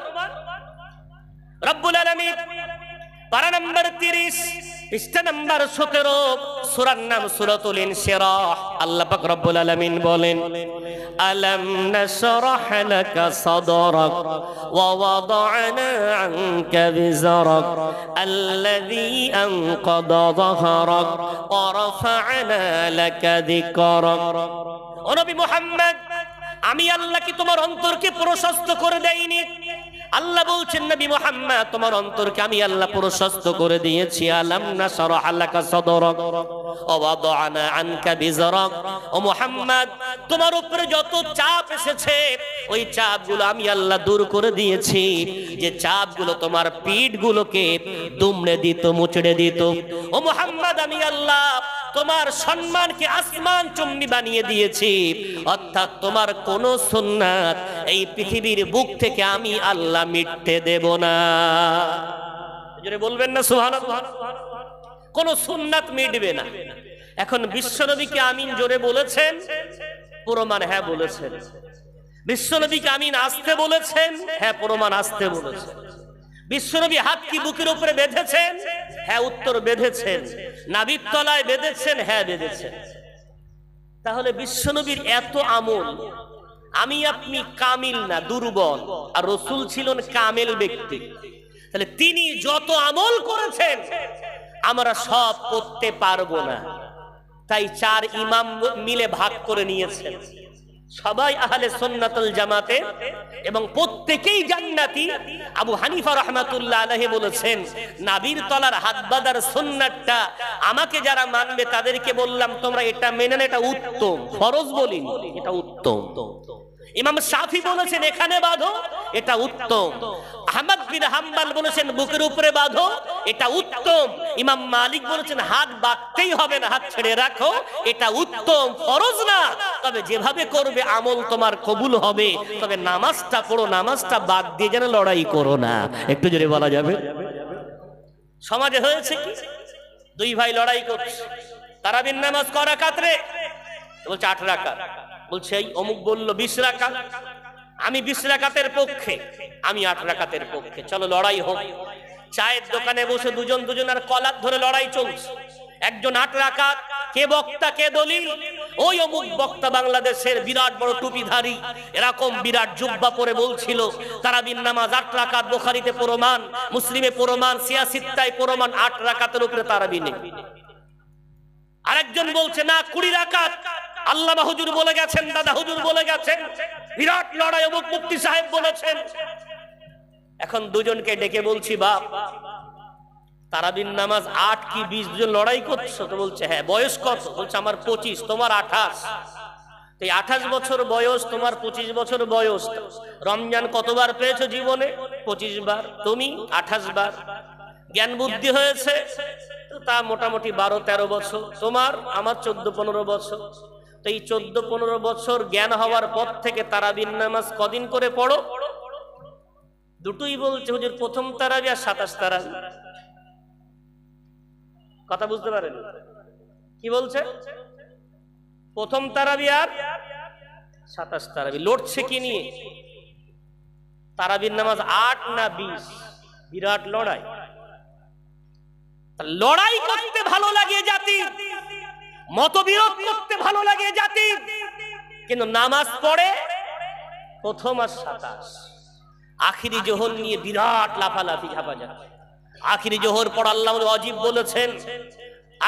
রব্বুল আলামিন পারা নম্বর 30 পৃষ্ঠা নম্বর 17 সূরার নাম সূরাতুল ইনশিরাহ। আল্লাহ পাক রব্বুল আলামিন বলেন, আলাম নাশরাহ লাকা সাদরাক ওয়া ওয়াদা'না আনকা বিজরাক আল্লাযী আনকাদা যাহরাক ওয়া রাফা'না লাকা যিকরাক। ও নবী মুহাম্মদ, আমি আল্লাহ কি তোমার অন্তরকে প্রশস্ত করে দেইনি? আল্লাহ বলছেন, নবী মুহাম্মদ তোমার অন্তরকে আমি আল্লাহ প্রশস্ত করে দিয়েছি। আলাম নাশরাহ লাকা সাদরাক ওয়া ওয়াদা'না আনকা বিজরাক। ও মুহাম্মদ, তোমার উপরে যত চাপ এসেছে ওই চাপগুলো আমি আল্লাহ দূর করে দিয়েছি। যে চাপগুলো তোমার পিঠগুলোকে দুমড়ে দিত, মুচড়ে দিত, ও মুহাম্মদ আমি আল্লাহ তোমার সম্মানকে আসমান চুম্বি বানিয়ে দিয়েছি। অর্থাৎ তোমার কোন সুন্নাত এই পৃথিবীর বুক থেকে আমি আল্লাহ মিটতে দেব না। জোরে বলবেন না সুবহানাল্লাহ। কোন সুন্নাত মিটবে না। এখন বিশ্বনবীকে আমিন জোরে বলেছেন, প্রমাণ হ্যাঁ বলেছেন। বিশ্বনবীকে আমিন আসতে বলেছেন, হ্যাঁ প্রমাণ আসতে বলেছেন। বিশ্বনবী হাত কি বুকের উপরে বেঁধেছেন? হ্যাঁ উত্তর বেঁধেছেন। নাভির তলায় বেঁধেছেন? হ্যাঁ বেঁধেছেন। তাহলে বিশ্বনবীর এত আমল, আমি আপনি কামিল না, দুর্বল, আর রাসূল ছিলেন কামেল ব্যক্তি। তাহলে তিনি যত আমল করেছেন আমরা সব করতে পারবো না, তাই 4 ইমাম মিলে ভাগ করে নিয়েছেন। সবাই আহলে সুন্নাতুল জামাতে এবং প্রত্যেকেই জান্নাতি। আবু হানিফা রাহমাতুল্লাহ আলাইহি বলেছেন, নাবির তলার হাত বাঁধার সুন্নাতটা আমাকে যারা মানবে তাদেরকে বললাম তোমরা এটা মেনে না, এটা উত্তম, ফরজ বলিনি, এটা উত্তম। ইমাম শাফি বলেছেন এখানে বাঁধো, এটা উত্তম। আহমদ বিন হাম্বল বলেছেন বুকের উপরে বাঁধো, এটা উত্তম। ইমাম মালিক বলেছেন হাত বাঁধতেই হবে না, হাত ছেড়ে রাখো, এটা উত্তম, ফরজ না। তবে যেভাবে করবে আমল তোমার কবুল হবে। তবে নামাজটা পড়ো, নামাজটা বাদ দিয়ে যেন লড়াই করো না। একটু জোরে বলা যাবে? সমাজে হয়েছে কি, 2 ভাই লড়াই করছে, তারাবির নামাজ ক রাকাত রে? বলছে 8 রাকাত। বলছে এই অমুক বলল 20 রাকাত, আমি 20 রাকাতের পক্ষে, আমি 8 রাকাতের পক্ষে, চলো লড়াই হোক। চায়ের দোকানে বসে দুজনের কলার ধরে লড়াই চলছে। একজন 8 রাকাত, কে বক্তা কে দলিল? ওই অমুক বক্তা বাংলাদেশের বিরাট বড় টুপিধারী, এরকম বিরাট জুব্বা পরে বলছিল তারাবির নামাজ 8 রাকাত, বুখারীতে প্রমাণ, মুসলিমে প্রমাণ, সিয়াসিত্তায় প্রমাণ, 8 রাকাতের উপরে তারাবি নেই। আরেকজন বলছে না 20 রাকাত, আল্লামা হুজুর বলে গেছেন, দাদা হুজুর বলে গেছেন, বিরাট লড়াই, অমুক মুফতি সাহেব বলেছেন। এখন দুজনকে ডেকে বলছি, বাপ তারাবির নামাজ 8 কি 20 দুজন লড়াই করছো? তো বলছে হ্যাঁ। বয়স কত? বলছে আমার 25, তোমার 28। এই 28 বছর বয়স, তোমার 25 বছর বয়স, রমজান কতবার পেয়েছো জীবনে? 25 বার। তুমি 28 বার। জ্ঞান বুদ্ধি হয়েছে তা মোটামুটি 12-13 বছর। তোমার আমার 14-15 বছর। তো এই 14-15 বছর জ্ঞান হওয়ার পর থেকে তারাবির নামাজ কদিন করে পড়ো? দুটোই বলছে হুজুর, প্রথম তারাবি আর 27 তারাবি। কথা বুঝতে পারেন কি বলছে? প্রথম তারাবি আর 27 তারাবি। লড়ছে কি নিয়ে? তারাবির নামাজ 8 না 20? বিরাট লড়াই। লড়াই করতে ভালো লাগে জাতি, মতবিরোধ করতে ভালো লাগে জাতি, কিন্তু নামাজ পড়ে প্রথম আর 27। আখিরি জোহর নিয়ে বিরাট লাফালাফি ঝাপাঝাপি। আখিরি জোহর পড়া আল্লাহ ওয়াজিব বলেছেন।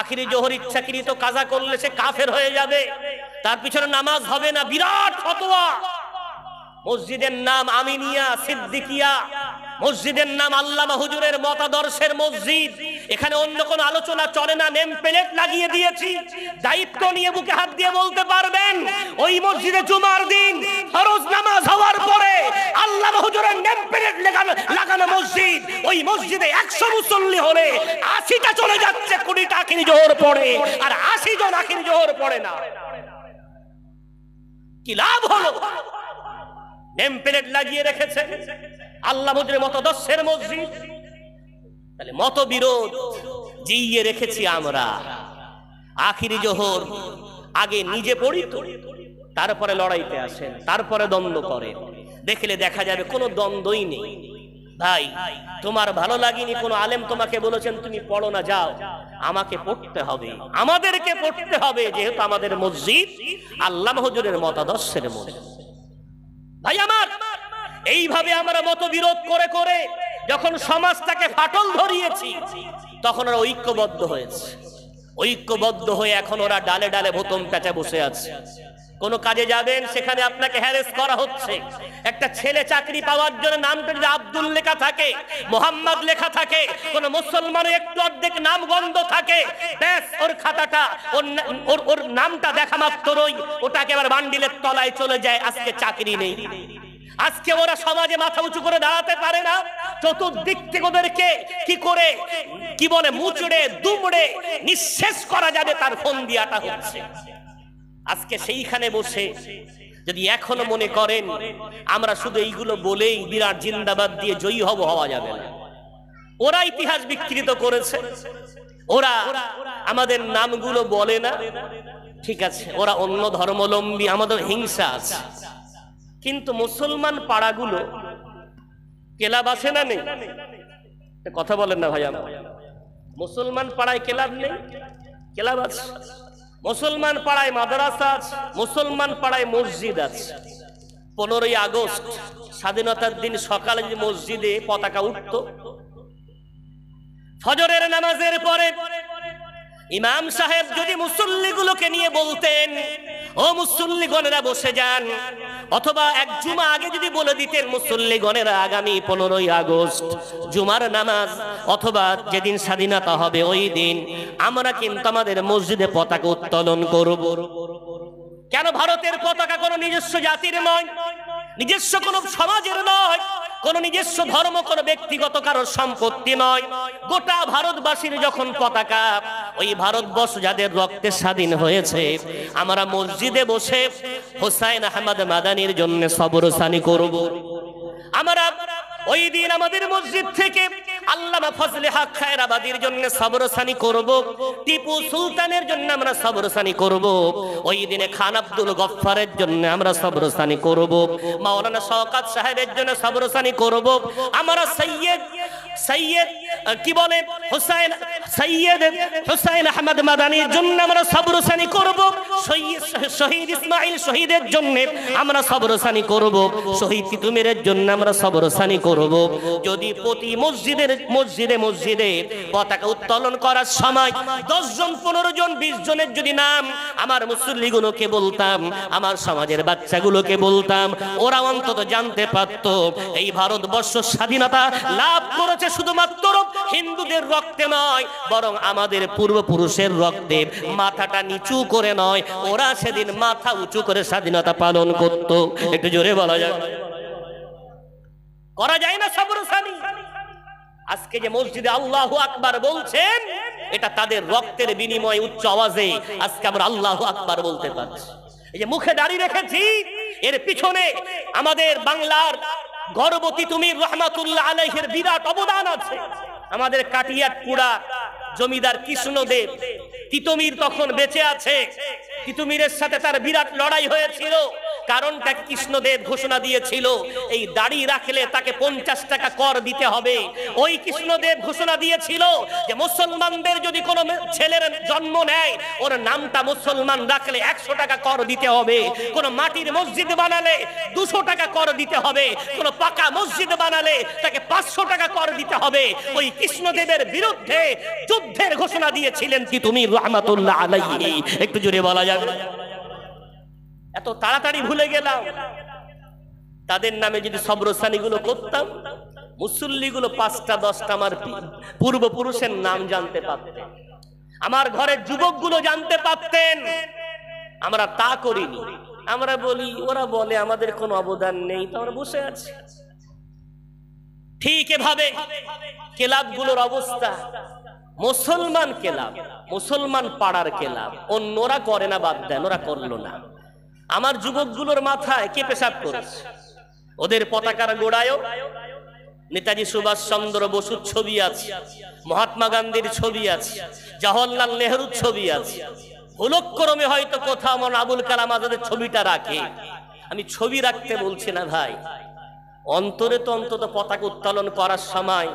আখিরি জোহর ইচ্ছাকৃত কাজা করলে সে কাফের হয়ে যাবে, তার পিছনে নামাজ হবে না। বিরাট ফতোয়া। মসজিদের নাম আমিনিয়া সিদ্দিকিয়া, মসজিদের নাম আল্লামা হুজুরের মতাদর্শের মসজিদ। এখানে অন্য কোনো আলোচনা চলে না। নেম প্লেট লাগিয়ে দিয়েছি, দায়িত্ব নিয়ে বুকে হাত দিয়ে বলতে পারবেন ওই মসজিদে জুমার দিন ফরজ নামাজ হওয়ার পরে আল্লামা হুজুরের নেম প্লেট লাগানো মসজিদ, ওই মসজিদে 100 মুসল্লি হলে 80টা চলে যাচ্ছে 20টা আখিরি জোহর পড়ে, আর 80 জন আখিরি জোহর পড়ে না। কি লাভ হলো? নেম প্লেট লাগিয়ে রেখেছে আল্লাহ হুজুরের মতাদর্শের মসজিদ। তাহলে মতবিরোধ জিইয়ে রেখেছি আমরা। আখিরি জোহর আগে নিজে পড়ি তো, তারপরে লড়াইতে আসেন, তারপরে দ্বন্দ্ব করে। দেখলে দেখা যাবে কোনো দ্বন্দ্বই নেই। ভাই, তোমার ভালো লাগেনি, কোনো আলেম তোমাকে বলেছেন তুমি পড়ো না, যাও। আমাকে পড়তে হবে, আমাদেরকে পড়তে হবে, যেহেতু আমাদের মসজিদ আল্লামা হুজুরের মতাদর্শের মসজিদ। ভাই আমার, এইভাবে আমরা মতবিরোধ করে করে যখন সমাজটাকে ফাটল ধরিয়েছি, তখন ওরা ঐক্যবদ্ধ হয়েছে। ঐক্যবদ্ধ হয়ে এখন ওরা ডালে ডালে বোতম প্যাঁচা বসে আছে। কোন কাজে যাবেন, সেখানে আপনাকে হ্যারেস করা হচ্ছে। একটা ছেলে চাকরি পাওয়ার জন্য নামটা যদি আব্দুল লেখা থাকে, মোহাম্মদ লেখা থাকে, কোন মুসলমানের একটু অর্ধেক নাম গন্ধ থাকে, ব্যাস ওর খাতাটা, ওর নামটা দেখা মাত্রই ওটাকে আবার বান্ডিলের তলায় চলে যায়। আজকে চাকরি নেই। আজকে ওরা সমাজে মাথা উঁচু করে দাঁড়াতে পারে না। চতুর্দিক থেকে ওদেরকে কি করে, কি বলে, মুচড়ে দুমড়ে নিঃশেষ করা যাবে তার ফোন দিয়াটা হচ্ছে। আজকে সেইখানে বসে যদি এখনো মনে করেন আমরা শুধু এইগুলো বলেই বিরাট জিন্দাবাদ দিয়ে জয়ী হব, হওয়া যাবে না। ওরা ইতিহাস বিকৃত করেছে, ওরা আমাদের নামগুলো বলে না, ঠিক আছে, ওরা অন্য ধর্মাবলম্বী, আমাদের হিংসা আছে। কিন্তু মুসলমান পাড়াগুলো ক্লাব আছে না নেই? কথা বলেন না ভাই। আমার মুসলমান পাড়ায় ক্লাব নেই? ক্লাব আছে। মুসলমান পাড়ায় মাদ্রাসা আছে, মুসলমান পাড়ায় মসজিদ আছে। 15ই আগস্ট স্বাধীনতার দিন সকালে যদি মসজিদে পতাকা উঠতো, ফজরের নামাজের পরে ইমাম সাহেব যদি মুসল্লিগুলোকে নিয়ে বলতেন, ও মুসল্লিগণেরা বসে যান, অথবা এক জুমা আগে যদি বলে দিতেন মুসল্লিগণেরা আগামী 15ই আগস্ট জুমার নামাজ অথবা যেদিন স্বাধীনতা হবে ওই দিন আমরা কিন্তু আমাদের মসজিদে পতাকা উত্তোলন করব। কেন? ভারতের পতাকা কোনো নিজস্ব জাতির নয়, নিজস্ব কোনো সমাজের নয়, কোন নিজস্ব ধর্ম, কোন ব্যক্তিগত কারো সম্পত্তি নয়। গোটা ভারতবাসীর যখন পতাকা, ওই ভারতবর্ষ যাদের রক্তে স্বাধীন হয়েছে, আমরা মসজিদে বসে হুসাইন আহমদ মাদানির জন্য সবরসানি করব। আমরা ওই দিন আমাদের মসজিদ থেকে আল্লামা ফজলে হক খায়রাবাদীর জন্য সবরসানি করব, টিপু সুলতানের জন্য আমরা সবরসানি করব, ওই দিনে খান আব্দুল গফফারের জন্য আমরা সবরসানি করব, মাওলানা শওকত সাহেবের জন্য সবরসানি করব, আমরা সৈয়দ কি বলে হুসাইন আহমদ মাদানির জন্য আমরা সবরসানি করব, শহীদ ইসমাইল শহীদের জন্য আমরা সবরসানি করব, শহীদ তিতুমিরের জন্য আমরা সবরসানি করব। যদি প্রতি মসজিদে পতাকা উত্তোলন করার সময় 10 জন 15 জন 20 জনের যদি নাম আমার মুসল্লিগুলোকে বলতাম, আমার সমাজের বাচ্চাগুলোকে বলতাম, ওরা অন্তত জানতে পারত এই ভারতবর্ষ স্বাধীনতা লাভ করেছে শুধুমাত্র হিন্দুদের রক্তে নয়, বরং আমাদের পূর্বপুরুষের রক্তে। মাথাটা নিচু করে নয়, ওরা সেদিন মাথা উঁচু করে স্বাধীনতা পালন করত। একটু জোরে বলা যায়, করা যায় না সবরসানি? আজকে যে মসজিদে আল্লাহু আকবার বলছেন, এটা তাদের রক্তের বিনিময়ে উচ্চ আওয়াজে আজকে আমরা আল্লাহু আকবার বলতে পারছি। এই যে মুখে দাঁড়িয়ে রেখেছি, এর পিছনে আমাদের বাংলার গর্বতী তুমির রহমাতুল্লাহ আলাইহির বিরাট অবদান আছে। আমাদের কাটিয়াটপুরা জমিদার কৃষ্ণদেব তিতুমির তখন বেঁচে আছে। তিতুমিরের সাথে তার বিরাট লড়াই হয়েছিল। কারণটা কৃষ্ণদেব ঘোষণা দিয়েছিল, এই দাড়ি রাখলে তাকে 50 টাকা কর দিতে হবে। ওই কৃষ্ণদেব ঘোষণা দিয়েছিল যে মুসলমানদের যদি কোনো ছেলের জন্ম নেয়, ওর নামটা মুসলমান রাখলে 100 টাকা কর দিতে হবে। কোনো মাটির মসজিদ বানালে 200 টাকা কর দিতে হবে। কোনো পাকা মসজিদ বানালে তাকে 500 টাকা কর দিতে হবে। ওই কৃষ্ণদেবের বিরুদ্ধে যুদ্ধের ঘোষণা দিয়েছিলেন তিতুমির রহমাতুল্লাহ আলাইহি। একটু জোরে বলা যাবে? এত তাড়াতাড়ি ভুলে গেলাম। তাদের নামে যদি সবরসানিগুলো করতাম, মুসল্লিগুলো 5টা 10টা আমার পূর্বপুরুষের নাম জানতে পারতেন, আমার ঘরের যুবকগুলো জানতে পারতেন। আমরা তা করিনি। আমরা বলি, ওরা বলে আমাদের কোনো অবদান নেই, তো আমরা বসে আছি। ঠিক এভাবে ক্লাবগুলোর অবস্থা, মুসলমান ক্লাব, মুসলমান পাড়ার ক্লাব, অন্যরা করে না, বাদ দেন, ওরা করলো না। আমার যুবকগুলোর মাথায় কে পেশাব করেছে? ওদের পতাকার গোড়ায়ও নেতাজি সুভাষ চন্দ্র বসুর ছবি আছে, মহাত্মা গান্ধীর ছবি আছে, জওহরলাল নেহরুর ছবি আছে। ভুলক্রমে হয়তো কোথাও আমার আবুল কালাম আজাদের ছবিটা রাখে। আমি ছবি রাখতে বলছি না ভাই, অন্তরে তো অন্তত পতাকা উত্তোলন করার সময়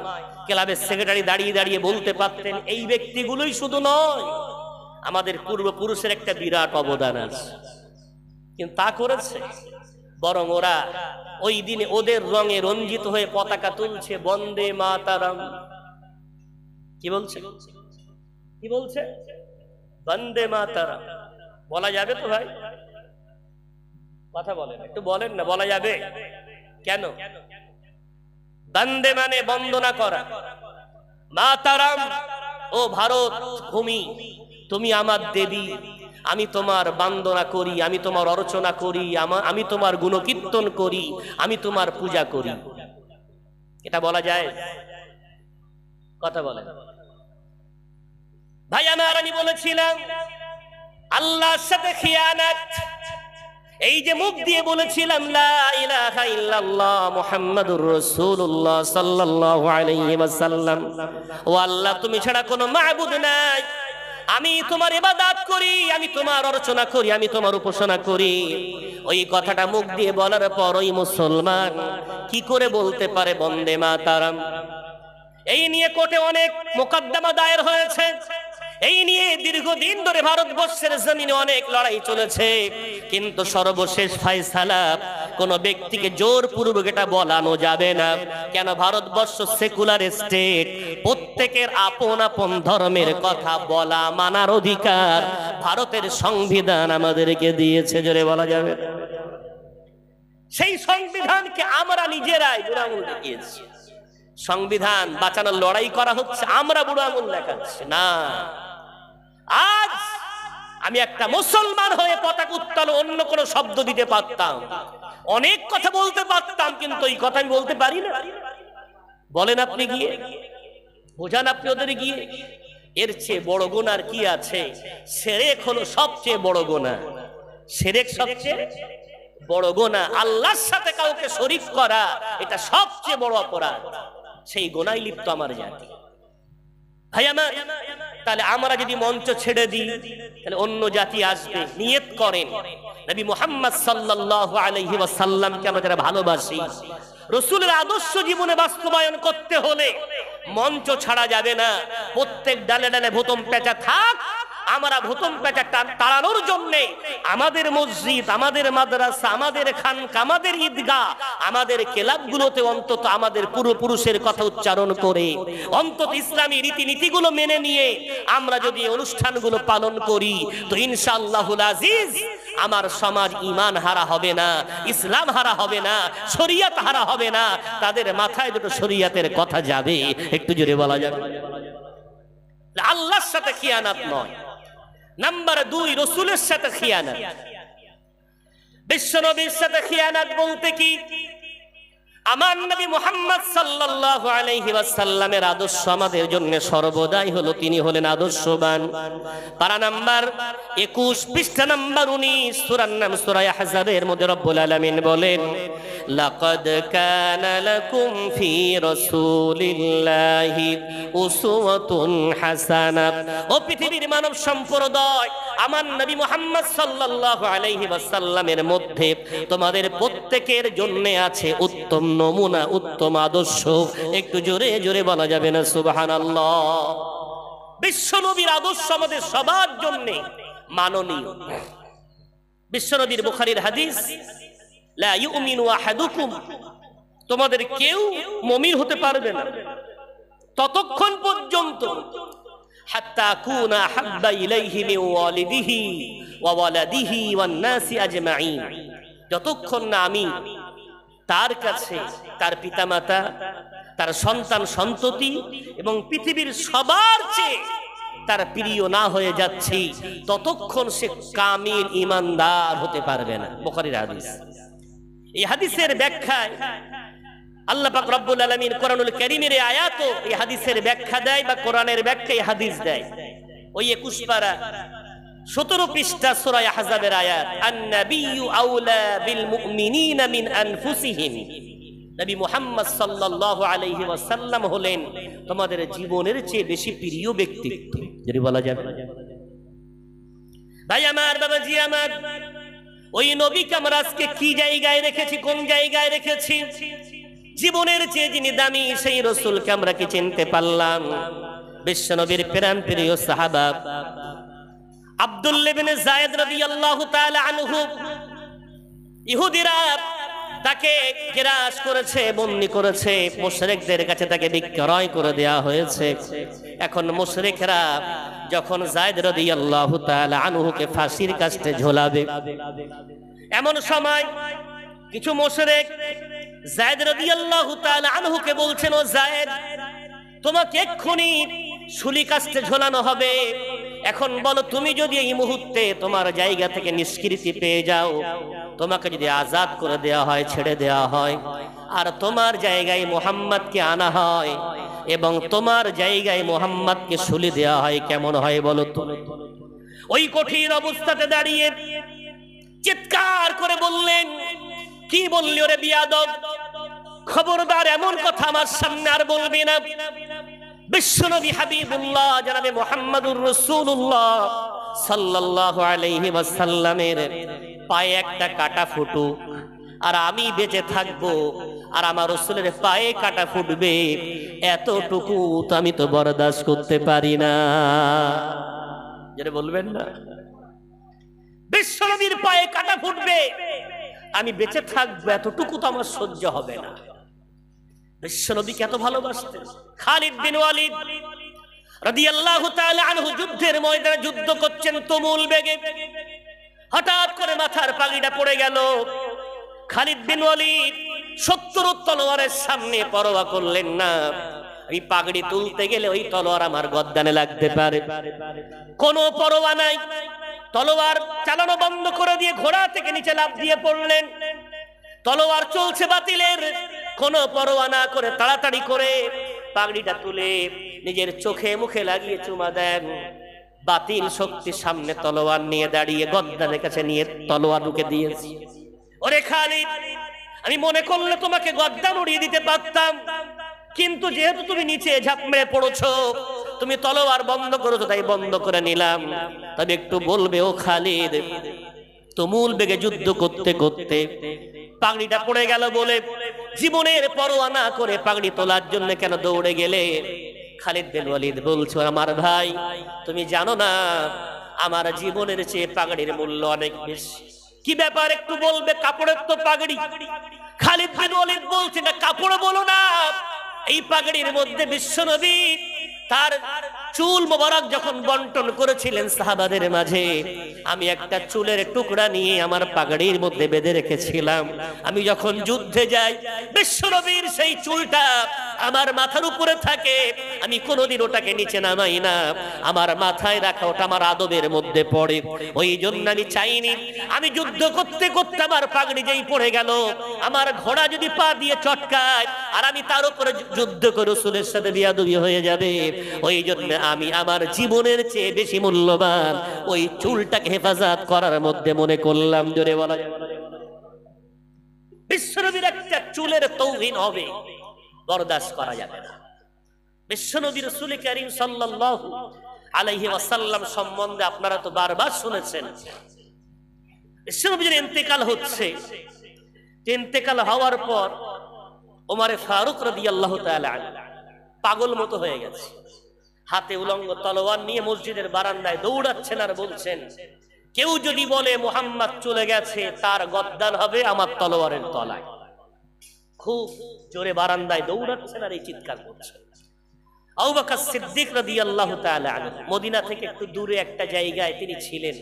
ক্লাবের সেক্রেটারি দাঁড়িয়ে দাঁড়িয়ে বলতে পারতেন, এই ব্যক্তিগুলোই শুধু নয়, আমাদের পূর্বপুরুষের একটা বিরাট অবদান আছে। কিন্তু তা করেছে? বরং ওরা ওই দিনে ওদের রঙে রঞ্জিত হয়ে পতাকা তুলছে, বন্দে মাতারাম। কি বলছে? কি বলছে? বন্দে মাতারাম। বলা যাবে তো ভাই? কথা বলেন, একটু বলেন না, বলা যাবে? কেন? বন্দে মানে বন্দনা করা, মাতারাম ও ভারত ভূমি, তুমি আমার দেবী, আমি তোমার বন্দনা করি, আমি তোমার অর্চনা করি, আমি তোমার গুণকীর্তন করি, আমি তোমার পূজা করি। এটা বলা যায়? কথা বলেন ভাই আমার। আমি বলেছিলাম আল্লাহর সাথে খিয়ানত, এই যে মুখ দিয়ে বলেছিলাম লা ইলাহা ইল্লাল্লাহ মুহাম্মাদুর রাসূলুল্লাহ সাল্লাল্লাহু আলাইহি ওয়াসাল্লাম, ও আল্লাহ তুমি ছাড়া কোনো মাবুদ নাই, আমি তোমার ইবাদত করি, আমি তোমার অর্চনা করি, আমি তোমার উপাসনা করি। ওই কথাটা মুখ দিয়ে বলার পর ওই মুসলমান কি করে বলতে পারে বন্দে মাতারাম? এই নিয়ে কোর্টে অনেক মোকদ্দমা দায়ের হয়েছে। এই নিয়ে দীর্ঘদিন ধরে ভারতবর্ষের জমিনে অনেক লড়াই চলেছে, কিন্তু সর্বশেষ ফয়সালা কোন ব্যক্তিকে জোরপূর্বক এটা বলানো যাবে না। কেন? ভারতবর্ষ সেকুলার স্টেট, প্রত্যেকের আপন আপন ধর্মের কথা বলা মানার অধিকার ভারতের সংবিধান আমাদেরকে দিয়েছে। জোরে বলা যাবে? সেই সংবিধানকে আমরা নিজেরাই বুড়ো আঙুল দেখিয়েছি। সংবিধান বাঁচানোর লড়াই করা হচ্ছে, আমরা বুড়ো আঙুল দেখাচ্ছি না। আজ আমি একটা মুসলমান হয়ে পতাকা উত্তোলন অন্য কোনো শব্দ দিতে পারতাম, অনেক কথা বলতে পারতাম, কিন্তু এই কথা আমি বলতে পারি না। বলেন আপনি, গিয়ে বোঝান আপনি ওদের গিয়ে। এর চেয়ে বড় গুনাহ কি আছে? শিরক হলো সবচেয়ে বড় গুনাহ। শিরক সবচেয়ে বড় গুনাহ। আল্লাহর সাথে কাউকে শরীক করা, এটা সবচেয়ে বড় অপরাধ। সেই গুনাহে লিপ্ত আমার জাতি। ভাই আমার, তাহলে আমরা যদি মঞ্চ ছেড়ে দিই, তাহলে অন্য জাতি আসবে। নিয়ত করেন, নবী মুহাম্মদ সাল্লাল্লাহু আলাইহি ওয়াসাল্লামকে আমরা যারা ভালোবাসি, রাসূলের আদর্শ জীবনে বাস্তবায়ন করতে হলে মঞ্চ ছাড়া যাবে না। প্রত্যেক ডালে ডালে ভোতম পেঁচা থাক, আমরা ভূতম পেঁচা তাড়ানোর জন্য আমাদের মসজিদ, আমাদের মাদ্রাসা, আমাদের খানকা, আমাদের ঈদগাহ, আমাদের ক্লাবগুলোতে অন্তত আমাদের পূর্বপুরুষের কথা উচ্চারণ করে অন্তত ইসলামী রীতিনীতিগুলো মেনে নিয়ে আমরা যদি অনুষ্ঠানগুলো পালন করি তো ইনশাআল্লাহুল আজিজ আমার সমাজ ঈমান হারা হবে না, ইসলাম হারা হবে না, শরীয়ত হারা হবে না। তাদের মাথায় দুটো শরীয়তের কথা যাবে। একটু জোরে বলা যাবে। আল্লাহর সাথে খিয়ানত নয়। নাম্বার 2, রাসূলের সাথে খিয়ানত। বিশ্বনবীর সাথে খিয়ানত বলতে কি? আমার নবী মুহাম্মদ সাল্লাল্লাহু আলাইহি ওয়াসাল্লামের আদর্শ আমাদের জন্য সর্বদাই হলো, তিনি হলেন আদর্শবান। পারা নাম্বার 21 পৃষ্ঠা নাম্বার 19 সূরার নাম সূরা আহজাবের মধ্যে রব্বুল আলামিন বলেন, লাকাদ কানা লাকুম ফি রাসূলিল্লাহি উসওয়াতুন হাসানাহ। ও পৃথিবীর মানব সম্প্রদায়, আমার নবী মুহাম্মদ সাল্লাল্লাহু আলাইহি ওয়াসাল্লামের মধ্যে তোমাদের প্রত্যেকের জন্য আছে উত্তম নমুনা, উত্তম আদর্শ। একটু জোরে জোরে বলা যাবে না সুবহানাল্লাহ? বিশ্বনবীর আদর্শ আমাদের সবার জন্য মাননীয়। বিশ্বনবীর বুখারীর হাদিস, লা ইউমিনু আহাদুকুম, তোমাদের কেউ মুমিন হতে পারবে না ততক্ষণ পর্যন্ত হাত্তা কুনা হাব্বা ইলাইহি মিন ওয়ালিদিহি ওয়া ওয়ালাদিহি ওয়ান নাসি আজমাইন, যতক্ষণ না আমি তার কাছে তার পিতামাতা, তার সন্তান সন্ততি এবং পৃথিবীর সবার চেয়ে তার প্রিয় না হয়ে যাচ্ছি, ততক্ষণ সে কামিল ঈমানদার হতে পারবে না। বুখারীর হাদিস। এই হাদিসের ব্যাখ্যায় আল্লাহ পাক রব্বুল আলামিন কোরআনুল কারীমের আয়াত এই হাদিসের ব্যাখ্যা দেয়, বা কোরআনের ব্যাখ্যা এই হাদিস দেয়। ওই 21 পারা 17 পৃষ্ঠা সূরা আহজাবের আয়াত, আন-নাবিয়্যু আওলা বিল মুমিনিনা মিন আনফুসিহিম। নবী মুহাম্মদ সাল্লাল্লাহু আলাইহি ওয়াসাল্লাম হলেন তোমাদের জীবনের চেয়ে বেশি প্রিয় ব্যক্তিত্ব, যদি বলা যায়। ভাই আমার, বাবাজি আমার, ওই নবীকে আমরা আজকে কি জায়গায় রেখেছি, কোন জায়গায় রেখেছি? জীবনের চেয়ে যিনি দামি সেই রাসূলকে আমরা কি চিনতে পারলাম? বিশ্বনবীর প্রাণ প্রিয় সাহাবা আব্দুল্লাহ ইবনে যায়েদ রাদিয়াল্লাহু তাআলা আনহু, ইহুদিরা তাকে গ্রাস করেছে, বন্দী করেছে, মুশরিকদের কাছে তাকে বিক্রয় করে দেয়া হয়েছে। এখন মুশরিকরা যখন যায়েদ রাদিয়াল্লাহু তাআলা আনহুকে ফাঁসির কাস্টে ঝোলাবে, এমন সময় কিছু মুশরিক যায়েদ রাদিয়াল্লাহু তাআলা আনহুকে বলছেন, ও যায়েদ, তোমাকে এক্ষুনি শুলি কাস্টে ঝোলানো হবে। এখন বলো, তুমি যদি এই মুহূর্তে তোমার জায়গা থেকে নিষ্কৃতি পেয়ে যাও, তোমাকে যদি আজাদ করে দেওয়া হয়, ছেড়ে দেওয়া হয়, আর তোমার জায়গায় মুহাম্মদকে আনা হয় এবং তোমার জায়গায় মুহাম্মদকে শুলি দেওয়া হয়, কেমন হয় বলো তো? ওই কঠিন অবস্থাতে দাঁড়িয়ে চিৎকার করে বললেন, কি বললি ওরে বিয়াদব, খবরদার এমন কথা আমার সামনে আর বলবি না। বিশ্বনবী হাবিবুল্লাহ জনাবে মুহাম্মদুর রাসূলুল্লাহ সাল্লাল্লাহু আলাইহি ওয়াসাল্লামের পায়ে একটা কাটা ফুটুক আর আমি বেঁচে থাকবো, আর আমার রাসূলের পায়ে কাটা ফুটবে, এতটুকু তো আমি তো বরদাস্ত করতে পারি না। যেটা বলবেন না, বিশ্বনবীর পায়ে কাটা ফুটবে, আমি বেঁচে থাকবো, এতটুকু তো আমার সহ্য হবে না। বিশ্বনবীকে এত ভালোবাসতেন। খালিদ বিন ওয়ালিদ রাদিয়াল্লাহু তাআলা আনহু যুদ্ধের ময়দানে যুদ্ধ করছেন তুমুল বেগে, হঠাৎ করে মাথার পাগড়িটা পড়ে গেল। খালিদ বিন ওয়ালিদ 70 তলোয়ারের সামনে পরোয়া করলেন না। এই পাগড়ি তুলতে গেলে ওই তলোয়ার আমার গর্দানে লাগতে পারে, কোনো পরোয়া নাই। তলোয়ার চালানো বন্ধ করে দিয়ে ঘোড়া থেকে নিচে লাফ দিয়ে পড়লেন। তলোয়ার চলছে বাতিলের, কোনো পরোয়া না করে তাড়াতাড়ি করে পাগড়িটা তুলে নিজের চোখে মুখে লাগিয়ে চুমা দেন। বাতিল শক্তির সামনে তলোয়ার নিয়ে দাঁড়িয়ে গর্দানের কাছে নিয়ে তলোয়ার ঢুকে দিয়েছি। ওরে খালিদ, আমি মনে করলে তোমাকে গর্দান উড়িয়ে দিতে পারতাম, কিন্তু যেহেতু তুমি নিচে ঝাঁপ মেরে পড়েছো, তুমি তলোয়ার বন্ধ করেছো, তাই বন্ধ করে নিলাম। তবে একটু বলবে ও খালিদ, তুমুল বেগে যুদ্ধ করতে করতে পাগড়িটা পড়ে গেল বলে জীবনের পরোয়া না করে পাগড়ি তোলার জন্য কেন দৌড়ে গেলে? খালিদ বিন ওয়ালিদ বলছো, আমার ভাই, তুমি জানো না আমার জীবনের চেয়ে পাগড়ির মূল্য অনেক বেশি। কি ব্যাপার একটু বলবে? কাপড়ের তো পাগড়ি। খালিদ বিন ওয়ালিদ বলছে না কাপড় বলো না, এই পাগড়ির মধ্যে বিশ্বনবী তার চুল মোবারক যখন বন্টন করেছিলেন সাহাবাদের মাঝে, আমি একটা চুলের টুকরা নিয়ে আমার পাগড়ির মধ্যে বেঁধে রেখেছিলাম। আমি যখন যুদ্ধে যাই বিশ্বনবীর সেই চুলটা আমার মাথার উপরে থাকে, আমি কোনোদিন ওটাকে নিচে নামাই না, আমার মাথায় রাখা ওটা আমার আদবের মধ্যে পড়ে। ওই জন্য আমি চাইনি আমি যুদ্ধ করতে করতে আমার পাগড়ি যেই পড়ে গেল, আমার ঘোড়া যদি পা দিয়ে চটকায় আর আমি তার উপরে যুদ্ধ করে রাসূলের সাথে বিয়াদবি হয়ে যাবে। ওই জন্য আমি আমার জীবনের চেয়ে বেশি মূল্যবান ওই চুলটাকে হেফাজত করার মধ্যে মনে করলাম। জোরে বলা যাবে বিশ্বনবীর একটা চুলের তৌহিন হবে, বরদাস্ত করা যাবে না। বিশ্বনবী রাসূল করিম সাল্লাল্লাহু আলাইহি ওয়াসাল্লাম সম্বন্ধে আপনারা তো বারবার শুনেছেন, বিশ্বনবীর ইন্তেকাল হচ্ছে। ইন্তেকাল হওয়ার পর ওমরে ফারুক রাদিয়াল্লাহু তাআলা পাগল মতো হয়ে গেছে, হাতে উলঙ্গ তলোয়ার নিয়ে মসজিদের বারান্দায় দৌড়াচ্ছেন আর বলছেন, কেউ যদি বলে মুহাম্মদ চলে গেছে তার গদ্দান হবে আমার তলোয়ারের তলায়। খুব জোরে বারান্দায় দৌড়াচ্ছেন আর এই চিৎকার করছেন। আবু বকর সিদ্দিক রাদিয়াল্লাহু তাআলা আনহু মদিনা থেকে একটু দূরে একটা জায়গায় তিনি ছিলেন,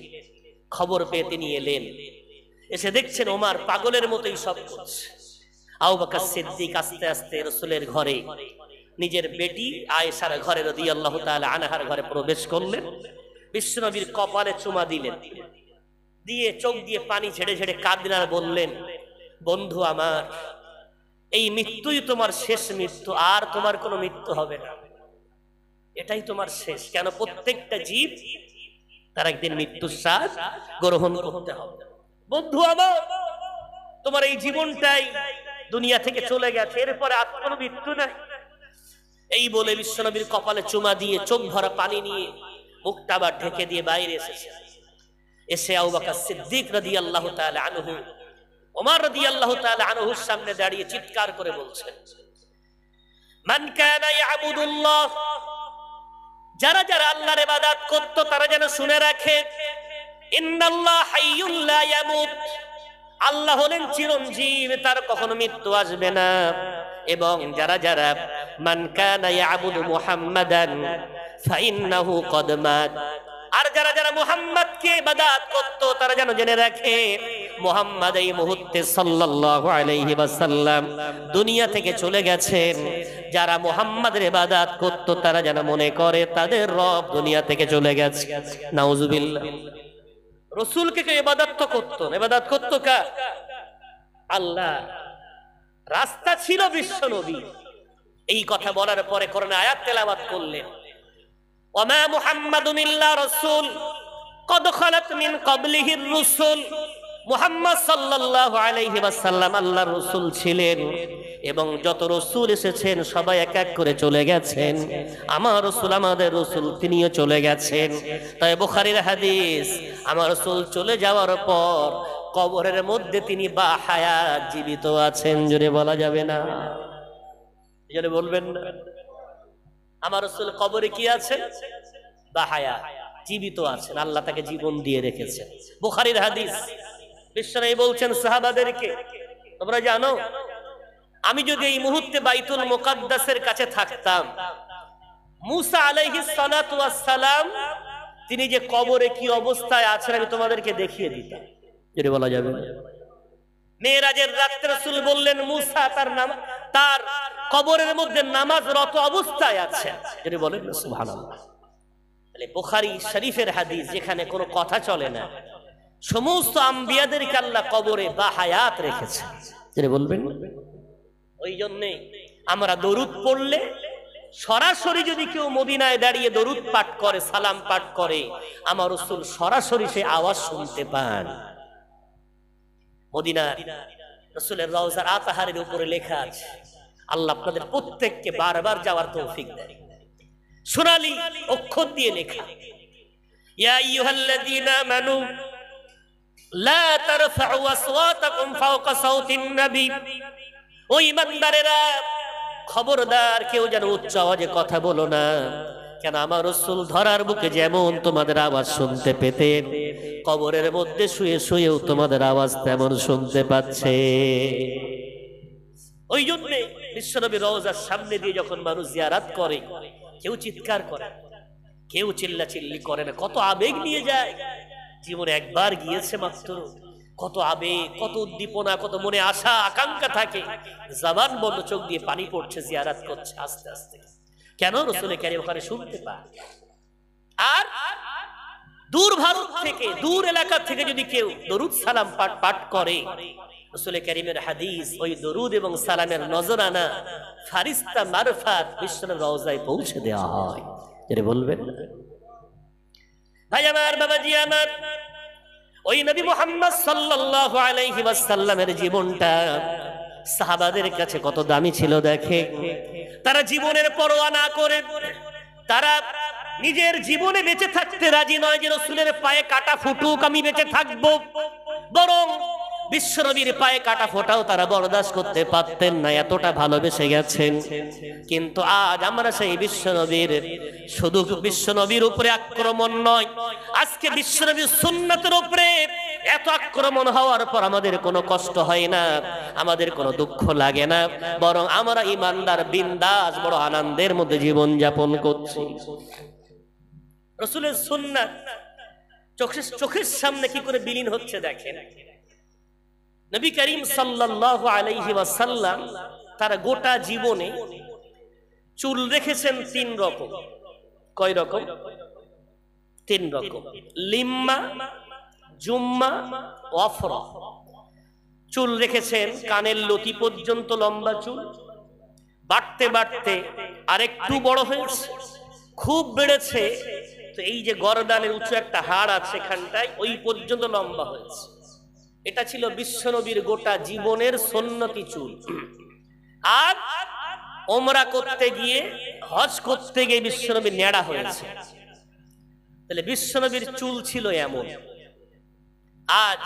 খবর পেয়ে তিনি এলেন, এসে দেখছেন ওমর পাগলের মতোই সব করছে। আবু বকর সিদ্দিক আস্তে আস্তে রাসূলের ঘরে, নিজের বেটি আয়েশার ঘরে রাদিয়াল্লাহু তাআলা আনহার ঘরে প্রবেশ করলেন। বিশ্বনবীর কপালে চুমা দিলেন, দিয়ে চোখ দিয়ে পানি ঝেড়ে ঝেড়ে কাঁদলেন আর বললেন, বন্ধু আমার, এই মৃত্যুই তোমার শেষ মৃত্যু, আর তোমার কোনো মৃত্যু হবে না, এটাই তোমার শেষ। কেন? প্রত্যেকটা জীব তার একদিন মৃত্যুর স্বাদ গ্রহণ করতে হবে। বন্ধু আমার, তোমার এই জীবনটাই দুনিয়া থেকে চলে গেছে, এরপরে আর কোনো মৃত্যু নাই। এই বলে বিশ্বনবীর কপালে চুমা দিয়ে চোখ ভরা পানি নিয়ে মুখটা আবার ঢেকে দিয়ে বাইরে এসেছে। এসে আবু বকর সিদ্দিক রাদিয়াল্লাহু তাআলা আনহু ওমর রাদিয়াল্লাহু তাআলা আনহুর সামনে দাঁড়িয়ে চিৎকার করে বলছেন, মান কানা ইয়াবুদুল্লাহ, যারা যারা আল্লাহর ইবাদত করত তারা যেন শুনে রাখে, ইন্নাল্লাহ হাইয়ুল লা ইয়ামুত, আল্লাহ হলেন চিরঞ্জীব, তার কখনো মৃত্যু আসবে না। এবং যারা যারা মান কানা ইয়াবুদু মুহাম্মাদান ফাইন্নাহু কদ মাত, আর যারা যারা মুহাম্মদকে ইবাদত করত তারা যেন জেনে রাখে মুহাম্মদ এই মুহূর্তে সাল্লাল্লাহু আলাইহি ওয়াসাল্লাম দুনিয়া থেকে চলে গেছেন। যারা মুহাম্মাদের ইবাদত করত তারা যেন মনে করে তাদের রব দুনিয়া থেকে চলে গেছে। নাউজুবিল্লাহ। রাসূলকে কে ইবাদত করত না, ইবাদত করত কার? আল্লাহ। রাস্তা ছিল বিশ্বনবী। এই কথা বলার পরে কোরআন আয়াত তেলাওয়াত করলেন, ওমা মুহাম্মাদুন ইল্লা রাসূল কদ খালাত মিন ক্বাবলিহির রাসূল, মুহাম্মদ সাল্লাল্লাহু আলাইহি ওয়াসাল্লাম আল্লাহর রাসূল ছিলেন এবং যত রাসূল এসেছেন সবাই এক এক করে চলে গেছেন। আমার রাসূল, আমাদের রাসূল, তিনিও চলে গেছেন। তাই বুখারীর হাদিস, আমার রাসূল চলে যাওয়ার পর কবরের মধ্যে তিনি বা হায়াত জীবিত আছেন। জোরে বলা যাবে না, জোরে বলবেন না। আমার রাসূল কবরে কি আছেন? বা হায়াত, জীবিত আছেন, আল্লাহ তাকে জীবন দিয়ে রেখেছেন। বুখারীর হাদিস, বিশ্বনবী বলছেন সাহাবাদেরকে, তোমরা জানো আমি যদি এই মুহূর্তে বাইতুল মুকাদ্দাসের কাছে থাকতাম, মুসা আলাইহিস সালাতু ওয়াস সালাম তিনি যে কবরে কি অবস্থায় আছেন আমি তোমাদেরকে দেখিয়ে দিতাম। যদি বলা যাবে, মেরাজের রাতে রাসূল বললেন মুসা তার কবরের মধ্যে নামাজরত অবস্থায় আছে। যদি বলেন সুবহানাল্লাহ। তাহলে বুখারী শরীফের হাদিস, যেখানে কোনো কথা চলে না, সমস্ত আম্বিয়াদেরকে আল্লাহ কবরে বা হায়াত রেখেছে। যদি বলবেন, ওই জন্যে আমরা দরুদ পড়লে সরাসরি যদি কেউ মদিনায় দাঁড়িয়ে দরুদ পাঠ করে, সালাম পাঠ করে, আমার রাসূল সরাসরি সেই আওয়াজ শুনতে পান। মদিনার রাসূলের রওজার আতাহারের উপরে লেখা আছে, আল্লাহ আপনাদের প্রত্যেককে বারবার যাওয়ার তৌফিক দেয়। সোনালী অক্ষর দিয়ে লেখা, ইয়া আইয়ুহাল্লাযীনা আমানু লা তারফাউ আসওয়াতাকুম ফাওকা সাওতিন নবী, ও ঈমানদারেরা খবরদার কেউ যেন উচ্চ আওয়াজে কথা বলো না, কেন আমার রাসূল ধরার বুকে যেমন তোমাদের আওয়াজ শুনতে পেতেন, কবরের মধ্যে শুয়ে শুয়েও তোমাদের আওয়াজ তেমন শুনতে পাচ্ছে। ওই জন্যে বিশ্বনবীর রওজার সামনে দিয়ে যখন মানুষ জিয়ারত করে, কেউ চিৎকার করে, কেউ চিল্লাচিল্লি করে না, কত আবেগ নিয়ে যায়। জীবনে একবার গিয়েছে মাত্র, কত আবেগ, কত উদ্দীপনা, কত মনে আশা আকাঙ্ক্ষা থাকে, জবান বন্ধ, চোখ দিয়ে পানি পড়ছে, জিয়ারত করছে আস্তে আস্তে। কেন? রাসূল কারীম ওখানে শুনতে পায়। আর দূর ভারত থেকে, দূর এলাকা থেকে যদি কেউ দরুদ সালাম পাঠ করে, রাসূল কারীমের হাদিস, ওই দরুদ এবং সালামের নজরানা ফারিস্তা মারফাত বিশ্বনবীর রওজায় পৌঁছে দেওয়া হয়। এটা বলবেন ভাই আমার, বাবাজি আমার, ওই নবী মুহাম্মদ সাল্লাল্লাহু আলাইহি ওয়াসাল্লামের জীবনটা সাহাবাদের কাছে কত দামি ছিল দেখে। তারা জীবনের পরোয়া না করে, তারা নিজের জীবনে বেঁচে থাকতে রাজি নয় যে রাসূলের পায়ে কাটা ফুটুক, আমি বেঁচে থাকবো, বরং বিশ্বনবীর পায়ে কাটা ফোটাও তারা বরদাস্ত করতে পারতেন না, এতটা ভালোবেসে গেছেন। কিন্তু আজ আমরা সেই বিশ্বনবীর, শুধু বিশ্বনবীর উপরে আক্রমণ নয়, আজকে বিশ্বনবীর সুন্নাতের উপরে এত আক্রমণ হওয়ার পর আমাদের কোনো কষ্ট হয় না, আমাদের কোনো দুঃখ লাগে না, বরং আমরা ইমানদার বিন্দাস বড় আনন্দের মধ্যে জীবন যাপন করছি। রাসূলের সুন্নাত চোখের সামনে কি করে বিলীন হচ্ছে দেখেন। নবী করিম সাল্লাল্লাহু আলাইহি ওয়াসাল্লাম তার গোটা জীবনে চুল রেখেছেন তিন রকম। কয় রকম? তিন রকম। লিম্মা, জুম্মা, ওয়াফরা। চুল রেখেছেন কানের লতি পর্যন্ত লম্বা চুল, বাড়তে বাড়তে আরেকটু বড় হয়েছে, খুব বেড়েছে, তো এই যে গরদানের উঁচু একটা হাড় আছে এখানটায়, ওই পর্যন্ত লম্বা হয়েছে। এটা ছিল বিশ্বনবীর গোটা জীবনের সুন্নতি চুল। আর ওমরা করতে গিয়ে, হজ করতে গিয়ে বিশ্বনবীর নেড়া হয়েছে। তাহলে বিশ্বনবীর চুল ছিল এমন। আজ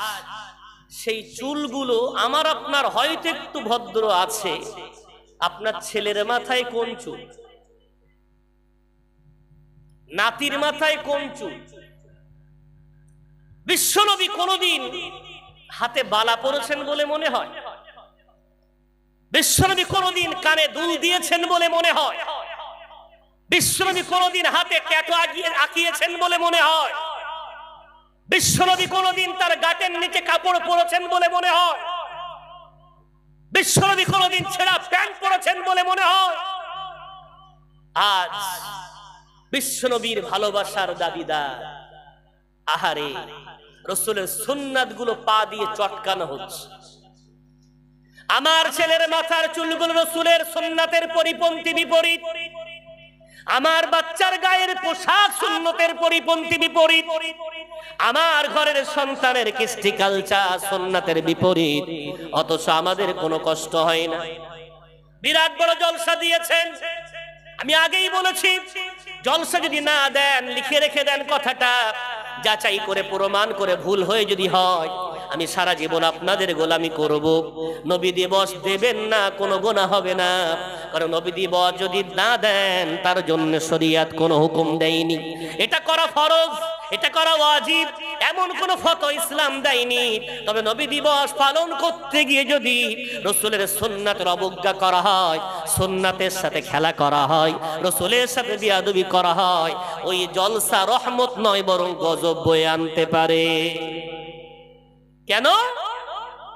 সেই চুলগুলো আমার আপনার হয়তো একটু ভদ্র আছে, আপনার ছেলের মাথায় কোন চুল, নাতির মাথায় কোন চুল। বিশ্বনবী কোনদিন হাতে বালা পরেছেন বলে মনে হয়? বিশ্বনবী কোনদিন কানে দুল দিয়েছেন বলে মনে হয়? বিশ্বনবী কোনদিন হাতে ট্যাটু আঁকিয়েছেন বলে মনে হয়? বিশ্বনবী কোনদিন তার গাটের নিচে কাপড় পরেছেন বলে মনে হয়? বিশ্বনবী কোনদিন ছেঁড়া প্যান্ট পরেছেন বলে মনে হয়? আজ বিশ্বনবীর ভালোবাসার দাবিদার, আহারে, রাসূলের সুন্নাত গুলো পা দিয়ে চটকানো হচ্ছে। আমার ছেলের মাথার চুলগুলো রাসূলের সুন্নাতের পরিপন্থী বিপরীত, আমার বাচ্চার গায়ের পোশাক সুন্নতের পরিপন্থী বিপরীত, আমার ঘরের সন্তানের কৃষ্টি কালচার সুন্নাতের বিপরীত, অথচ আমাদের কোনো কষ্ট হয় না। বিরাট বড় জলসা দিয়েছেন, আমি আগেই বলেছি, জলসা যদি না দেন, লিখে রেখে দেন কথাটা, যাচাই করে প্রমাণ করে ভুল হয়ে যদি হয়, আমি সারা জীবন আপনাদের গোলামি করব। নবী দিবস দেবেন না, কোনো গুনাহ হবে না, কারণ নবী দিবস যদি না দেন তার জন্য শরীয়ত কোনো হুকুম দেয়নি। এটা করা ফরজ, এটা করা ওয়াজিব, এমন কোন ফতোয়া ইসলাম দেয়নি। তবে নবী দিবস পালন করতে গিয়ে যদি রাসূলের সুন্নাতের অবজ্ঞা করা হয়, সুন্নাতের সাথে খেলা করা হয়, রাসূলের সাথে বিয়াদবি করা হয়, ওই জলসা রহমত নয় বরং গজব বয়ে আনতে পারে। কেন?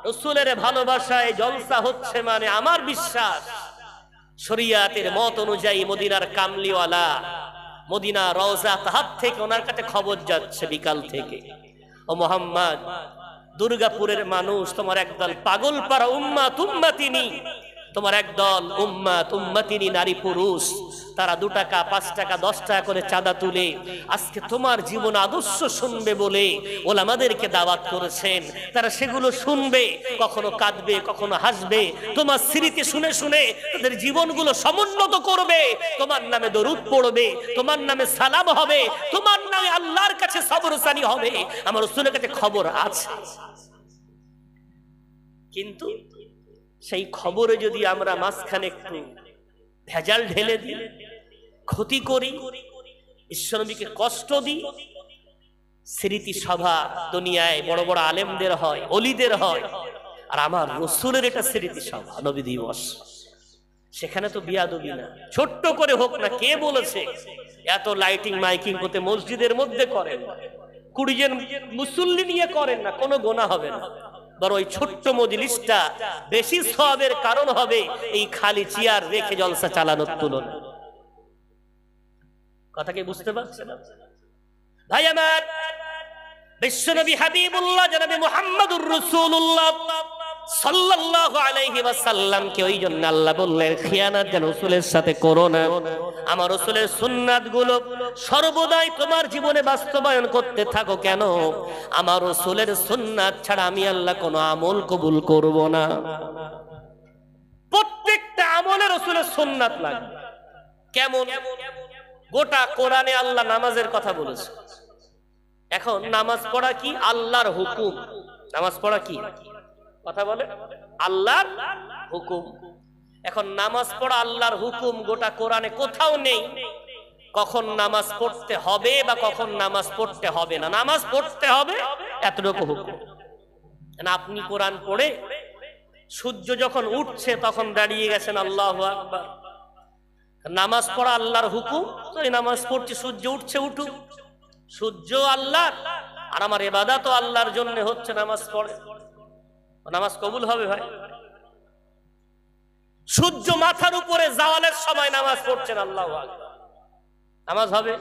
রাসূলের ভালোবাসায় জলসা হচ্ছে মানে আমার বিশ্বাস শরীয়তের মত অনুযায়ী মদিনার কামলিওয়ালা, মদিনা রওজা তাহার থেকে ওনার কাছে খবর যাচ্ছে বিকাল থেকে, ও মুহাম্মদ, দুর্গাপুরের মানুষ তোমার একদল পাগল পারা উম্মাত উম্মাতিনী, তোমার একদল উম্মাত উম্মাতিনী নারী পুরুষ, তারা 2 টাকা 5 টাকা 10 টাকা করে চাঁদা তুলে আজকে তোমার জীবন আদর্শ শুনবে বলে ওলামাদেরকে দাওয়াত করেছেন। তারা সেগুলো শুনবে, কখনো কাঁদবে, কখনো হাসবে, তোমার স্মৃতি শুনে শুনে তাদের জীবনগুলো সমুন্নত করবে, তোমার নামে দরুদ পড়বে, তোমার নামে সালাম হবে, তোমার নামে আল্লাহর কাছে সবরসানি হবে। আমার রাসূলের কাছে খবর আছে, কিন্তু সেই খবরে যদি আমরা মাঝখানে একটু ভেজাল ঢেলে দিই, ক্ষতি করি, বিশ্বনবীকে কষ্ট দিই। স্মৃতি সভা দুনিয়ায় বড় বড় আলেমদের হয়, অলিদের হয়, আর আমার রসুলের এটা স্মৃতি সভা, নবী দিবস। সেখানে তো বিয়াদবি না, ছোট্ট করে হোক না। কে বলেছে এত লাইটিং মাইকিং করতে? মসজিদের মধ্যে করেন, 20 জন মুসল্লি নিয়ে করেন না, কোনো গোনা হবে না। বড় ওই ছোট্ট মজলিসটা বেশি সওয়াবের কারণ হবে এই খালি চেয়ার রেখে জলসা চালানোর তুলনায়। কথা কি বুঝতে পারছেন ভাই আমার? বিশ্বনবী হাবিবুল্লাহ জনাবে মুহাম্মদুর রাসূলুল্লাহ সাল্লাল্লাহু আলাইহি ওয়াসাল্লামকে ওই জন্য আল্লাহ বললেন, খিয়ানত যেন রাসূলের সাথে করো না। আমার রাসূলের সুন্নাতগুলো সর্বদাই তোমার জীবনে বাস্তবায়ন করতে থাকো। কেন? আমার রাসূলের সুন্নাত ছাড়া আমি আল্লাহ কোনো আমল কবুল করব না। প্রত্যেকটা আমলে রাসূলের সুন্নাত লাগবে। কেমন? গোটা কোরআনে আল্লাহ নামাজের কথা বলেছে। এখন নামাজ পড়া কি? আল্লাহর হুকুম। নামাজ পড়া কি? কথা বলে আল্লাহর হুকুম। এখন নামাজ পড়া আল্লাহর হুকুম গোটা কোরআনে কোথাও নেই কখন নামাজ পড়তে হবে বা কখন নামাজ পড়তে হবে না। নামাজ পড়তে হবে এতটুকু হুকুম। আপনি কোরআন পড়ে সূর্য যখন উঠছে তখন দাঁড়িয়ে গেছেন আল্লাহু আকবার। নামাজ পড়া আল্লাহর হুকুম, তো এই নামাজ পড়ছি, সূর্য উঠছে উঠুক। সূর্য আল্লাহর আর আমার ইবাদত তো আল্লাহর জন্য হচ্ছে। নামাজ পড়ে নামাজ কবুল হবে ভাই? সূর্য মাথার উপরে জাওয়ালের সময় নামাজ পড়ছেন, আল্লাহু আকবার, নামাজ হবে?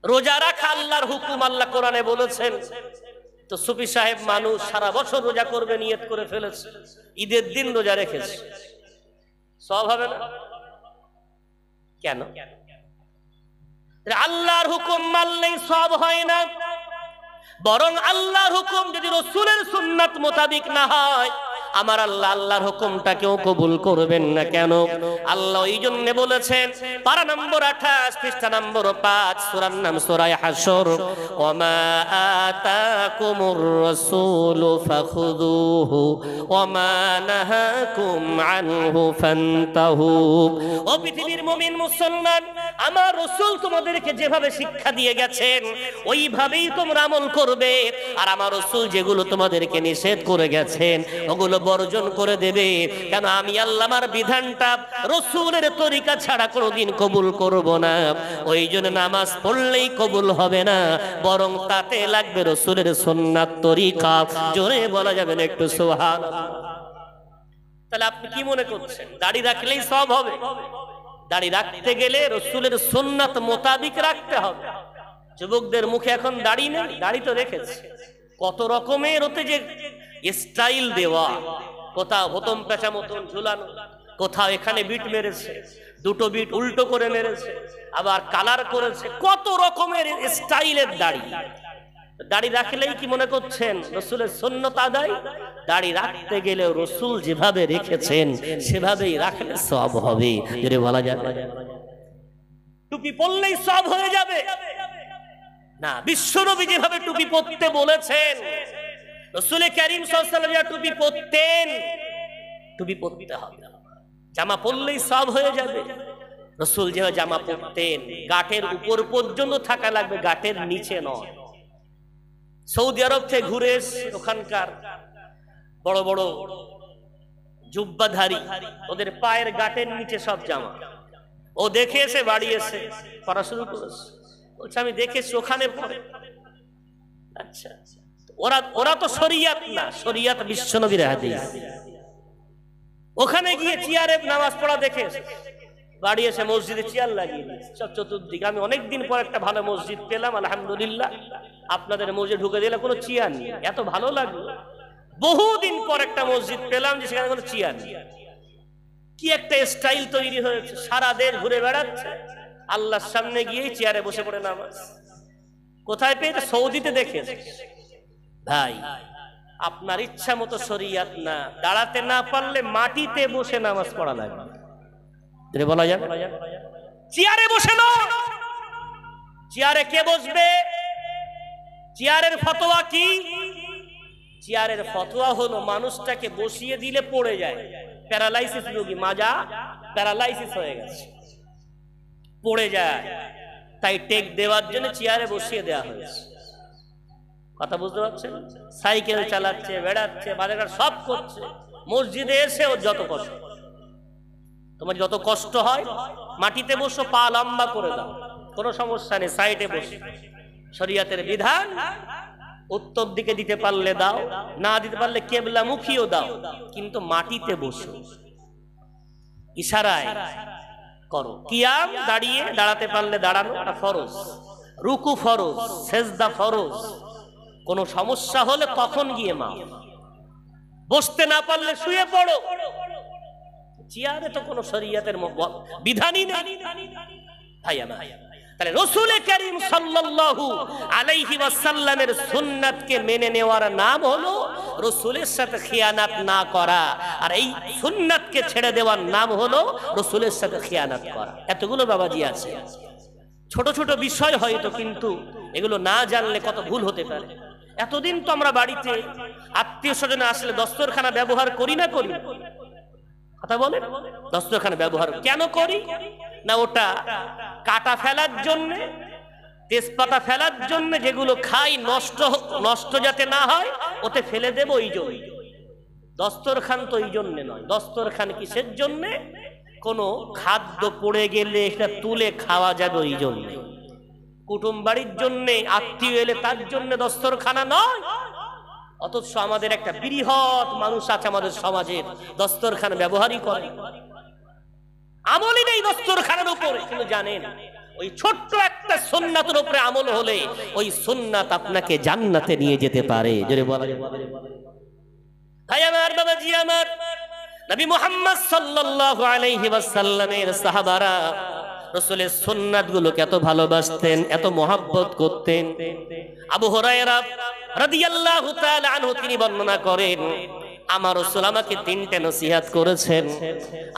রোজা রাখা আল্লাহর হুকুম, আল্লাহ কোরআনে বলেছেন। তো সুফি সাহেব মানুষ সারা বছর রোজা করবে নিয়ত করে ফেলেছে, ঈদের দিন রোজা রেখেছে, সওয়াব হবে না? কেন? আল্লাহর হুকুম মানলেই সওয়াব হয় না, বরং আল্লাহর হুকুম যদি রাসূলের সুন্নাত মোতাবেক না হয় আমার আল্লাহ আল্লাহর হুকুমটাকেও কবুল করবেন না। কেন? আল্লাহ এই জন্য বলেছেন, পারা নম্বর 28 পৃষ্ঠা নম্বর 5, সূরার নাম সূরা হাসর, ওয়ামা আতাকুমুর রাসূলু ফাখুযুহু ওয়ামা নাহাকুম আনহু ফান্তাহু। ও পৃথিবীর মুমিন মুসলমান, আমার রাসূল তোমাদেরকে যেভাবে শিক্ষা দিয়ে গেছেন ওইভাবেই তোমরা আমল করবে, আর আমার রাসূল যেগুলো তোমাদেরকে নিষেধ করে গেছেন ওগুলো বর্জন করে দেবে। কেন? আমি আল্লাহ আমার বিধানটা রাসূলের তরিকা ছাড়া কোনোদিন কবুল করব না। ওই জন্য নামাজ পড়লেই কবুল হবে না, বরং তাতে লাগবে রাসূলের সুন্নাত তরিকা। জোরে বলা যাবে না একটু সুবহানাল্লাহ? তাহলে আপনি কি মনে করছেন দাড়ি রাখলেই সব হবে? দাড়ি রাখতে গেলে রাসূলের সুন্নাত মোতাবেক রাখতে হবে। যুবকদের মুখে এখন দাড়ি নেই, দাড়ি তো রেখেছে। কত রকমের ওতে যে স্টাইল দেওয়া, কোথাও বোতম পেঁচা মতন ঝুলানো, কোথাও এখানে বিট মেরেছে, দুটো বিট উল্টো করে মেরেছে, আবার কালার করেছে, কত রকমের স্টাইলের দাড়ি। দাড়ি রাখলেই কি মনে করছেন রাসূলের সুন্নাত আদায়? দাড়ি রাখতে গেলে রাসূল যেভাবে রেখেছেন সেভাবেই রাখলে সওয়াব হবে। যদি বলা যায় টুপি পরলেই সওয়াব হয়ে যাবে না, বিশ্বনবী যেভাবে টুপি পরতে বলেছেন, রাসূল কারীম সাল্লাল্লাহু আলাইহি ওয়াসাল্লাম টুপি পরতেন, টুপি পরতে হবে। জামা পরলেই সওয়াব হয়ে যাবে। রাসূল যেভাবে জামা পরতেন গাঁটের উপর পর্যন্ত থাকা লাগবে, গাঁটের নিচে নয়। সৌদি আরব থেকে ঘুরে ওখানকার বড় বড় জুব্বাধারী, ওদের পায়ের গাঁটের নিচে সব জামা। ও দেখে এসে বাড়ি এসে পড়া শুরু করেছে, বলছে আমি দেখেছি ওখানে পড়ে। আচ্ছা, ওরা তো শরিয়াত না, শরিয়াত বিশ্বনবীর হাদিস। ওখানে গিয়ে চেয়ারে নামাজ পড়া দেখে বাড়ি এসে মসজিদে চেয়ার লাগিয়ে দিয়েছে সব চতুর্দিকে। আমি অনেকদিন পর একটা ভালো মসজিদ পেলাম, আলহামদুলিল্লাহ। আপনাদের মসজিদে ঢুকে দিলে কোনো চেয়ার নেই, এত ভালো লাগলো। বহুদিন পর একটা মসজিদ পেলাম যে সেখানে কোনো চেয়ার নেই। কি একটা স্টাইল তৈরি হয়েছে, সারা দেশ ঘুরে বেড়াচ্ছে, আল্লাহর সামনে গিয়ে চেয়ারে বসে পড়ে নামাজ। কোথায় পেয়েছে? সৌদিতে দেখেছে। ভাই, আপনার ইচ্ছা মতো শরিয়াত না, দাঁড়াতে না পারলে মাটিতে বসে নামাজ পড়া লাগবে। বলা যাবে চেয়ারে বসে না। চেয়ারে কে বসবে? চেয়ারের ফতোয়া কি? চেয়ারের ফতোয়া হলো মানুষটাকে বসিয়ে দিলে পড়ে যায়, প্যারালাইসিস রোগী, মাজা প্যারালাইসিস হয়ে গেছে, পড়ে যায়, তাই টেক দেওয়ার জন্য চেয়ারে বসিয়ে দেওয়া হয়েছে। কথা বুঝতে পারছেন? সাইকেল চালাচ্ছে, বেড়াচ্ছে, বাজারঘাট সব করছে, মসজিদে এসে ওর যত কষ্ট, তোমার যত কষ্ট হয় মাটিতে বসো, পা লম্বা করে দাও, কোনো সমস্যা নেই, সাইডে বসে। শরীয়তের বিধান, উত্তর দিকে দিতে পারলে দাও, না দিতে পারলে কেবলা মুখিও দাও, কিন্তু মাটিতে বসো, ইশারায় করো। কিয়াম দাঁড়িয়ে, দাঁড়াতে পারলে দাঁড়ানো, এটা ফরজ। রুকু ফরজ, সেজদা ফরজ। কোনো সমস্যা হলে তখন গিয়ে মা, বসতে না পারলে শুয়ে পড়ো। চেয়ারে তো কোনো শরীয়তের বিধানই নেই। তাহলে রাসূল কারীম সাল্লাল্লাহু আলাইহি ওয়াসাল্লামের সুন্নাতকে মেনে নেওয়ার নাম হলো রাসূলের সাথে খিয়ানাত না করা, আর এই সুন্নাতকে ছেড়ে দেওয়ার নাম হলো রাসূলের সাথে খিয়ানাত করা। এতগুলো বাবাজি আছে, ছোট ছোট বিষয় হয়তো, কিন্তু এগুলো না জানলে কত ভুল হতে পারে। এতদিন তো আমরা বাড়িতে আত্মীয় স্বজন আসলে দস্তরখানা ব্যবহার করি না, করি? কথা বলেন, দস্তরখানা ব্যবহার কেন করি না? ওটা কাটা ফেলার জন্য, তেজপাতা ফেলার জন্য, যেগুলো খাই নষ্ট যাতে না হয় ওতে ফেলে দেব, ওই জন্য। দস্তরখান তো এই জন্য নয়। দস্তরখান কিসের জন্য? কোনো খাদ্য পড়ে গেলে এটা তুলে খাওয়া যাবে, ওই জন্য। কুটুম বাড়ির জন্য, আত্মীয় এলে তার জন্য দস্তরখানা নয়। অথচ আমাদের একটা বৃহৎ মানুষ আছে আমাদের সমাজের, দস্তরখানা ব্যবহারই করে, আমলই নেই দস্তরখানার উপরে। কিন্তু জানেন, ওই ছোট্ট একটা সুন্নাতের উপরে আমল হলে ওই সুন্নাত আপনাকে জান্নাতে নিয়ে যেতে পারে। জোরে বলেন। ভাই আমার, বাবাজি আমার, নবী মুহাম্মদ সাল্লাল্লাহু আলাইহি ওয়াসাল্লামের সাহাবারা রাসূলের সুন্নাতগুলোকে এত ভালোবাসতেন, এত মহব্বত করতেন। আবু হুরায়রা রাদিয়াল্লাহু তাআলা আনহু তিনি বর্ণনা করেন, আমার রাসূল আমাকে 3টে নসিহত করেছেন।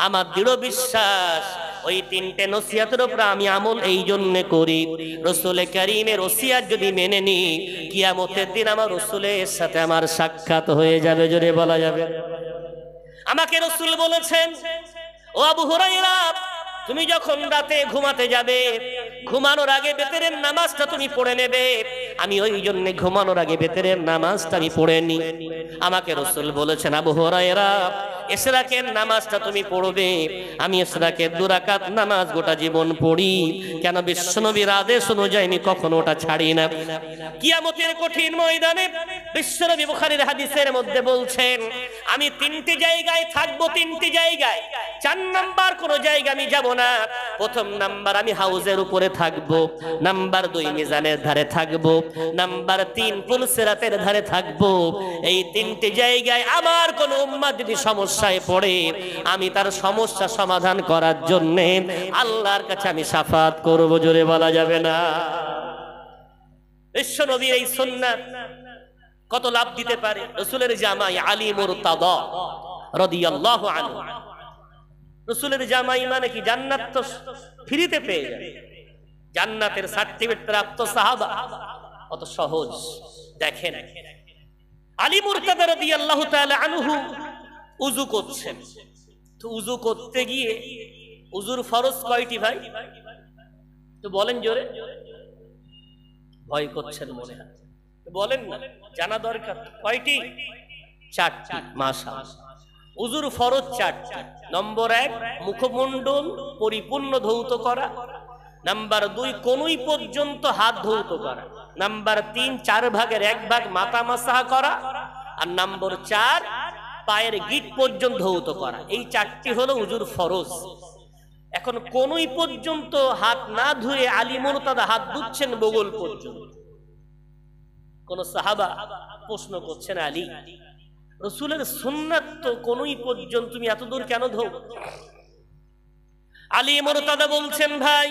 আমার দৃঢ় বিশ্বাস ওই 3টে নসিহতের উপর আমি আমল এই জন্য করি, রাসূল কারীমের ওসিয়ত যদি মেনে নিই, কিয়ামতের দিন আমার রাসূলের সাথে আমার সাক্ষাৎ হয়ে যাবে। জোরে বলা যাবে। আমাকে রাসূল বলেছেন, ও আবু হুরায়রা, তুমি যখন রাতে ঘুমাতে যাবে, ঘুমানোর আগে বেতেরের নামাজটা তুমি পড়ে নেবে। আমি ওই জন্য ঘুমানোর আগে বেতেরের নামাজটা আমি পড়ে নি। আমাকে রাসূল বলেছেন, আবু হুরায়রা, ইশরাকের নামাজটা তুমি পড়বে। আমি ইশরাকের 2 রাকাত নামাজ গোটা জীবন পড়ি। কেন? বিশ্বনবীর আদেশ অনুযায়ী আমি কখনো ওটা ছাড়ি না। কিয়ামতের কঠিন ময়দানে বিশ্বনবী বুখারীর হাদিসের মধ্যে বলছেন, আমি 3টি জায়গায় থাকবো, 3টি জায়গায়। 4 নাম্বার কোন জায়গা আমি যাব না। প্রথম নাম্বার আমি হাউজের উপরে থাকবো, নাম্বার 2 মিজানের ধারে থাকবো, নাম্বার 3 পুলসিরাতের ধারে থাকবো। এই 3টি জায়গায় আমার কোন উম্মত যদি সমস্যায় পড়ে, আমি তার সমস্যা সমাধান করার জন্য আল্লাহর কাছে আমি শাফাত করব। জোরে বলা যাবে না। বিশ্বনবীর এই সুন্নাত কত লাভ দিতে পারে। রাসূলের জামাই আলী মুরতাদা রাদিয়াল্লাহু আনহু, রাসূলের জামাই মানে কি? জান্নাত তো ফ্রিতে পেয়ে যাবে, জান্নাতের সার্টিফিকেট প্রাপ্ত সাহাবা। কত সহজ দেখেন। আলী মুরতাদা রাদিয়াল্লাহু তাআলা আনহু উযু করছেন। তো উযু করতে গিয়ে, উযুর ফরজ কয়টি ভাই? তো বলেন জোরে। ভয় করছেন মনে হয়, বলেন না, জানা দরকার। কয়টি? 4টি। মাশাআল্লাহ। উযুর ফরজ 4টি। নম্বর 1 মুখমণ্ডল পরিপূর্ণ ধৌত করা, নাম্বার 2 কোনই পর্যন্ত হাত ধৌত করা, নাম্বার 3 4 ভাগের 1 ভাগ মাথা মাসাহা করা, আর নম্বর 4 পায়ের গিট পর্যন্ত ধৌত করা। এই 4টি হলো উযুর ফরজ। এখন কোনই পর্যন্ত হাত না ধুয়ে আলী মুরতাদা হাত ধুচ্ছেন বগল পর্যন্ত। কোন সাহাবা প্রশ্ন করছেন, আলী, রাসূলের সুন্নাত তো কোনই পর্যন্ত, তুমি এত দূর কেন ধো? আলী মুরতাদা বলছেন, ভাই,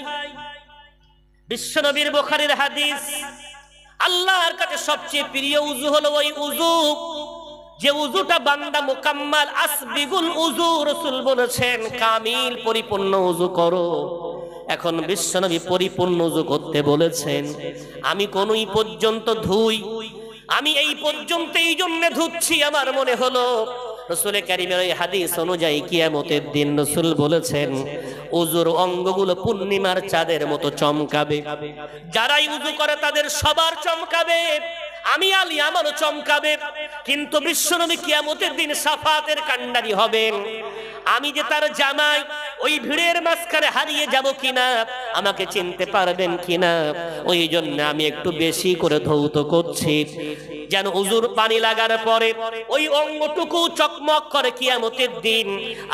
বিশ্বনবীর বুখারীর হাদিস, আল্লাহর কাছে সবচেয়ে প্রিয় উযু হলো ওই উযু যে উযুটা বান্দা মুকাম্মাল আসবিগুল উযু। রাসূল বলেছেন, কামিল পরিপূর্ণ উযু করো। এখন বিশ্বনবী পরিপূর্ণ উযু করতে বলেছেন। আমি কোনই পর্যন্ত ধুই, আমি এই পর্যন্ত এই জন্য ধুচ্ছি, আমার মনে হলো রাসূল কারীমের এই হাদিস অনুযায়ী কিয়ামতের দিন রাসূল বলেছেন ওযুর অঙ্গগুলো পূর্ণিমার চাঁদের মতো চমকাবে। যারাই ওযু করে তাদের সবার চমকাবে, আমি আলী আমারও চমকাবে। কিন্তু বিশ্বনবী কিয়ামতের দিন শাফাতের কান্ডারি হবেন। আমি যে তার জামাই, ওই ভিড়ের মাঝখানে হারিয়ে যাব কিনা, আমাকে চিনতে পারবেন কিনা, ওই জন্য আমি একটু বেশি করে ধৌত করছি, যেন উজুর পানি লাগার পরে ওই অঙ্গটুকু চকমক করে কিয়ামতের দিন।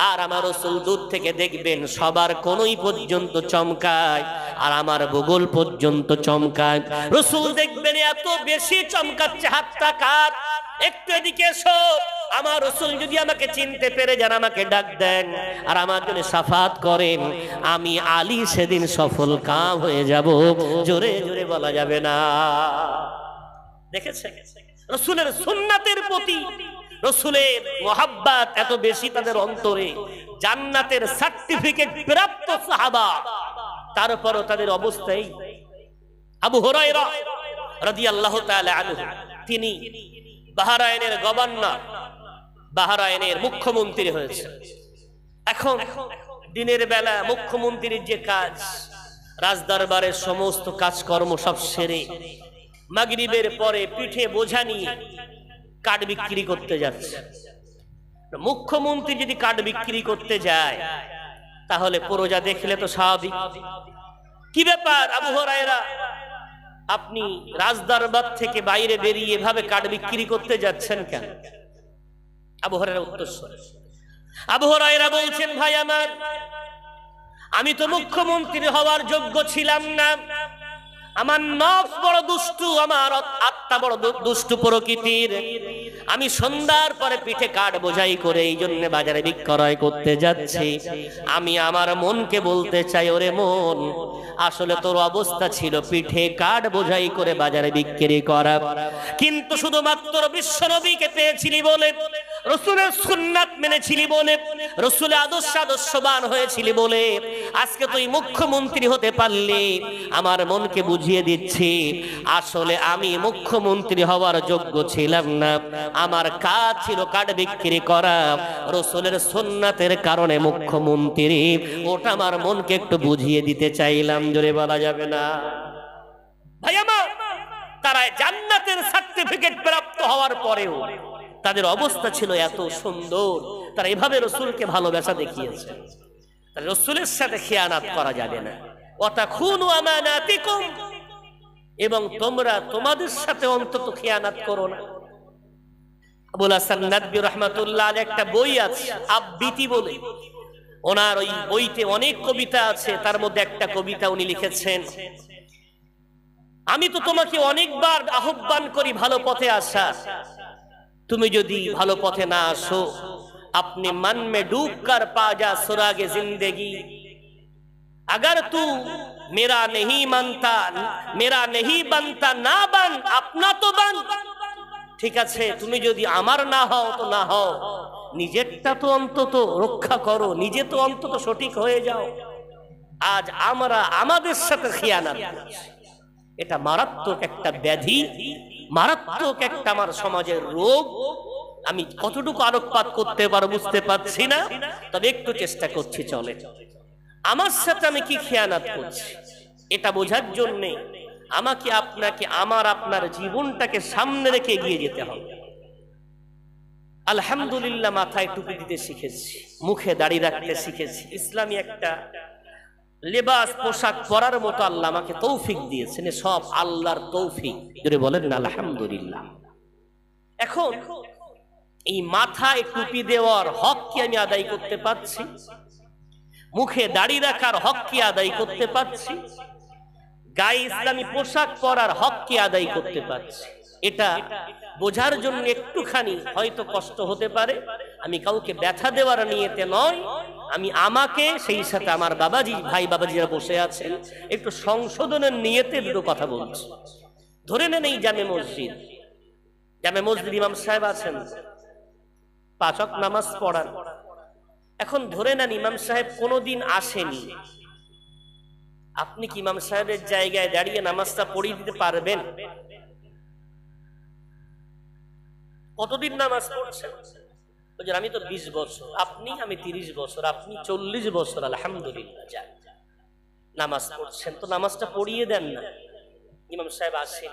আর আমার রাসূল দূর থেকে দেখবেন সবার কোনই পর্যন্ত চমকায়, আর আমার বগল পর্যন্ত চমকায়। রাসূল দেখবেন এত বেশি চমকাচ্ছে, হাতটা কাট, একটু এদিকে এসো। আমার রাসূল যদি আমাকে চিনতে পেরে যান, আমাকে ডাক দেন আর আমার জন্য শাফাত করেন, আমি আলী সেদিন সফল কাম হয়ে যাব। জোরে জোরে বলা যাবে না। দেখেছেন রাসূলের সুন্নাতের প্রতি রাসূলের মুহাব্বত এত বেশি তাদের অন্তরে। জান্নাতের সার্টিফিকেট প্রাপ্ত সাহাবা, তারপরও তাদের অবস্থাই। আবু হুরায়রা রাদিয়াল্লাহু তাআলা আনহু, তিনি বাহরাইনের গভর্নর, বাহরাইনের মুখ্যমন্ত্রী হয়েছে। এখন দিনের বেলা মুখ্যমন্ত্রীর যে কাজ, রাজদরবারের সমস্ত কাজকর্ম সব সেরে মাগরিবের পরে পিঠে বোঝা নিয়ে কাঠ বিক্রি করতে যাচ্ছে। মুখ্যমন্ত্রী যদি কাঠ বিক্রি করতে যায়, তাহলে প্রজা দেখলে তো স্বাভাবিক, কি ব্যাপার আবু হুরায়রা, আপনি রাজদরবার থেকে বাইরে বেরিয়ে এভাবে কাঠ বিক্রি করতে যাচ্ছেন কেন? আবু হুরায়রা উত্তর শুনে, আবু হুরায়রা বলছেন, ভাই আমার, আমি তো মুখ্যমন্ত্রী হওয়ার যোগ্য ছিলাম না। আমার নফস বড় দুষ্টু, আমার আত্মা বড় দুষ্টু প্রকৃতির। আমি সন্ধ্যার পরে পিঠে কাঠ বোঝাই করে এই জন্য বাজারে বিক্রয় করতে যাচ্ছি। আমি আমার মনকে বলতে চাই, ওরে মন, আসলে তোর অবস্থা ছিল পিঠে কাঠ বোঝাই করে বাজারে বিক্রি করা, কিন্তু শুধুমাত্র বিশ্বনবীকে পেয়েছিলি বলে, রাসূলের সুন্নাত মেনেছিলি বলে, রাসূলের আদর্শবান হয়েছিলি বলে আজকে তুই মুখ্যমন্ত্রী হতে পারলি। আমার মনকে বুঝিয়ে দিচ্ছি, আসলে আমি মুখ্যমন্ত্রী হওয়ার যোগ্য ছিলাম না। আমার কাজ ছিল কাঠ বিক্রি করা, রাসূলের সুন্নাতের কারণে মুখ্যমন্ত্রী। ওটা আমার মনকে একটু বুঝিয়ে দিতে চাইলাম। জোরে বলা যাবে না। ভাই আমার, তারা জান্নাতের সার্টিফিকেট প্রাপ্ত হওয়ার পরেও তাদের অবস্থা ছিল এত সুন্দর, তারা এভাবে রাসূলকে ভালোবাসা দেখিয়েছে। রাসূলের সাথে খিয়ানাত করা যাবে না। ওয়াতাখুনু আমানাতিকুম, এবং তোমরা তোমাদের সাথে অন্তত খিয়ানাত করো না। আবুল হাসান নাদভী রাহমাতুল্লাহ আলাইহি একটা বই আছে আবৃত্তি বলে, ওনার ওই বইতে অনেক কবিতা আছে, তার মধ্যে একটা কবিতা উনি লিখেছেন, আমি তো তোমাকে অনেকবার আহ্বান করি ভালো পথে আসা, তুমি যদি ভালো পথে না আসো, अपने मन में डूब कर पा जा सुरागे जिंदगी, अगर तू मेरा नहीं मानता, मेरा नहीं बनता, ना बन अपना तो बन। ঠিক আছে, তুমি যদি আমার না হও তো না হও, নিজেরটা তো অন্তত রক্ষা করো, নিজে তো অন্তত সঠিক হয়ে যাও। আজ আমরা আমাদের সাথে খিয়ানাত করছি, এটা মারাত্মক একটা ব্যাধি, মারাত্মক একটা আমার সমাজের রোগ। আমি কতটুকু আলোকপাত করতে পারো বুঝতে পারছি না, তবে একটু চেষ্টা করছি। চলে আমার সাথে আমি কি খিয়ানাত করছি এটা বোঝার জন্য আমাকে আপনাকে আমার আপনার জীবনটাকে সামনে রেখে এগিয়ে যেতে হবে। আলহামদুলিল্লাহ, মাথায় টুপি দিতে শিখেছি, মুখে দাড়ি রাখতে শিখেছি, ইসলামী একটা লেবাস পোশাক পরার মতো আল্লাহ আমাকে তৌফিক দিয়েছেন। সব আল্লাহর তৌফিক, যদি বলেন না আলহামদুলিল্লাহ। এখন এই মাথায় টুপি দেওয়ার হক কি আমি আদায় করতে পারছি? মুখে দাড়ি রাখার হক কি আদায় করতে পারছি? গায়ে ইসলামী পোশাক পরার হক কি আদায় করতে পারছি? এটা বোঝার জন্য একটুখানি হয়তো কষ্ট হতে পারে। আমি কাউকে ব্যথা দেওয়ার নিয়তে নয়, আমি আমাকে সেই সাথে আমার বাবাজি, ভাই বাবাজিরা বসে আছেন, একটু সংশোধনের নিয়তে দুটো কথা বলছি। ধরে নেন এই জামে মসজিদ, জামে মসজিদ ইমাম সাহেব আছেন, 5 ওয়াক্ত নামাজ পড়ান। এখন ধরে নেন ইমাম সাহেব কোনোদিন আসেনি, আপনি কি ইমাম সাহেবের জায়গায় দাঁড়িয়ে নামাজটা পড়িয়ে দিতে পারবেন? কতদিন নামাজ পড়ছেন? হুজুর আমি তো 20 বছর, আমি 30 বছর, আপনি 40 বছর, আলহামদুলিল্লাহ যান নামাজ পড়ছেন, তো নামাজটা পড়িয়ে দেন না। ইমাম সাহেব আসেন,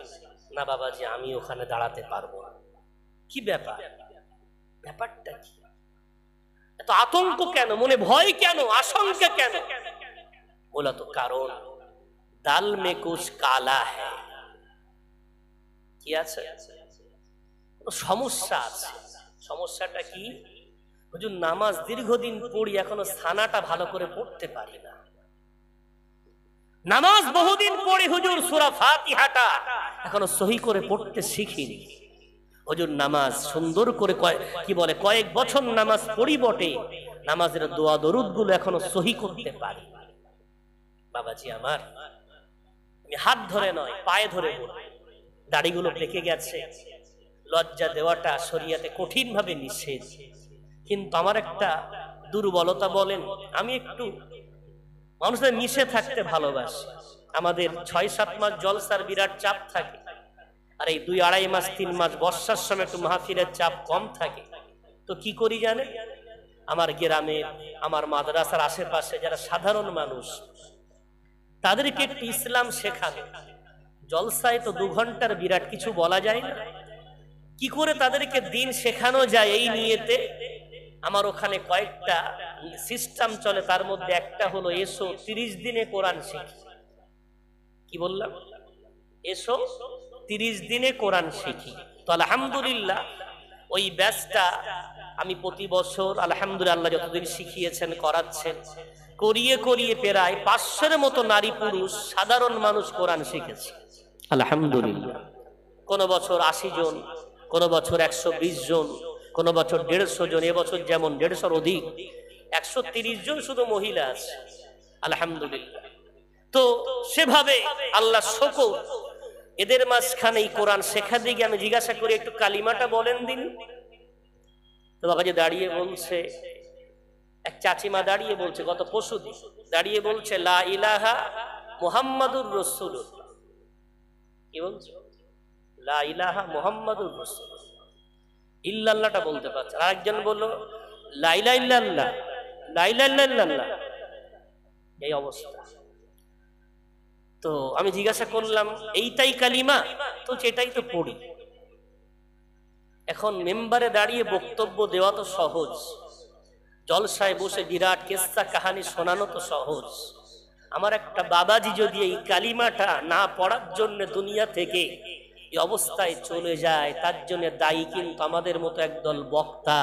না বাবাজি আমি ওখানে দাঁড়াতে পারবো না। কি ব্যাপার, ব্যাপারটা কি, এত আতঙ্ক কেন, মনে ভয় কেন, আশঙ্কা কেন? বলা তো কারণ দাল মে কুছ কালা হ্যায়, কি আছে, সমস্যা আছে। সমস্যাটা কি? হুজুর নামাজ দীর্ঘদিন পড়ি, এখনো সানাটা ভালো করে পড়তে পারি না। নামাজ বহুদিন পড়ি হুজুর, সূরা ফাতিহাটা এখনো সহি করে পড়তে শিখিনি। হুজুর নামাজ সুন্দর করে কয়েক বছর নামাজ পড়ি বটে, নামাজের দোয়া দরুদ গুলো এখনো সহি করতে পারি। বাবাজি আমার, আমি হাত ধরে নয় পায়ে ধরে বলি, দাড়িগুলো পেকে গেছে, লজ্জা দেওয়াটা শরিয়াতে কঠিন ভাবে নিষেধ। কিন্তু আমার একটা দুর্বলতা বলেন, আমি একটু মানুষদের মিশে থাকতে ভালোবাসি। আমাদের 6-7 মাস জলসার বিরাট চাপ থাকে, আর এই 2-2.5 মাস 3 মাস বর্ষার সময় একটু মাহফিলের চাপ কম থাকে। তো কি করি জানে, আমার গ্রামে আমার মাদ্রাসার আশেপাশে যারা সাধারণ মানুষ, তাদেরকে একটু ইসলাম শেখানো। জলসায় তো 2 ঘন্টার বিরাট কিছু বলা যায় না, কি করে তাদেরকে দিন শেখানো যায় এই নিয়েতে আমার ওখানে কয়েকটা সিস্টেম চলে। তার মধ্যে একটা হলো এসো 30 দিনে কোরআন শিখি। কি বললাম? এসো 30 দিনে কোরআন শিখি। তো আলহামদুলিল্লাহ ওই ব্যাচটা আমি প্রতি বছর আলহামদুলিল্লাহ যতদিন শিখিয়েছেন করাচ্ছেন, করিয়ে করিয়ে প্রায় 500-এর মতো নারী পুরুষ সাধারণ মানুষ কোরআন শিখেছে আলহামদুলিল্লাহ। কোন বছর 80 জন, কোন বছর 120 জন, কোন বছর 150 জন। এবছর যেমন 150-এর অধিক, 130 জন শুধু মহিলা আছে আলহামদুলিল্লাহ। তো সেভাবে আল্লাহ শুকর, এদের মাঝখানে এই কোরআন শেখা দিকে আমি জিজ্ঞাসা করি একটু কালিমাটা বলেন দিন। তো বাবা যে দাঁড়িয়ে বলছে, এক চাচিমা দাঁড়িয়ে বলছে, গত পরশুদিন দাঁড়িয়ে বলছে লা ইলাহা মুহাম্মাদুর রাসূলুল্লাহ। কি বলছে? লা ইলাহা মুহাম্মাদুর রাসূলুল্লাহ। ইল্লাল্লাহটা বলতে পারছে। আরেকজন বলল লা ইলাহা ইল্লাল্লাহ, লা ইলাহা ইল্লাল্লাহ। এই অবস্থা। তো আমি জিজ্ঞাসা করলাম এইটাই কালিমা? তো সেটাই তো পড়ি। এখন মেম্বারে দাঁড়িয়ে বক্তব্য দেওয়া তো সহজ, জলসায় বসে বিরাট কিস্সা কাহানি শোনানো তো সহজ। আমার একটা বাবাজি যদি এই কালিমাটা না পড়ার জন্য দুনিয়া থেকে এই অবস্থায় চলে যায়, তার জন্য দায়ী কিন্তু আমাদের মতো একদল বক্তা,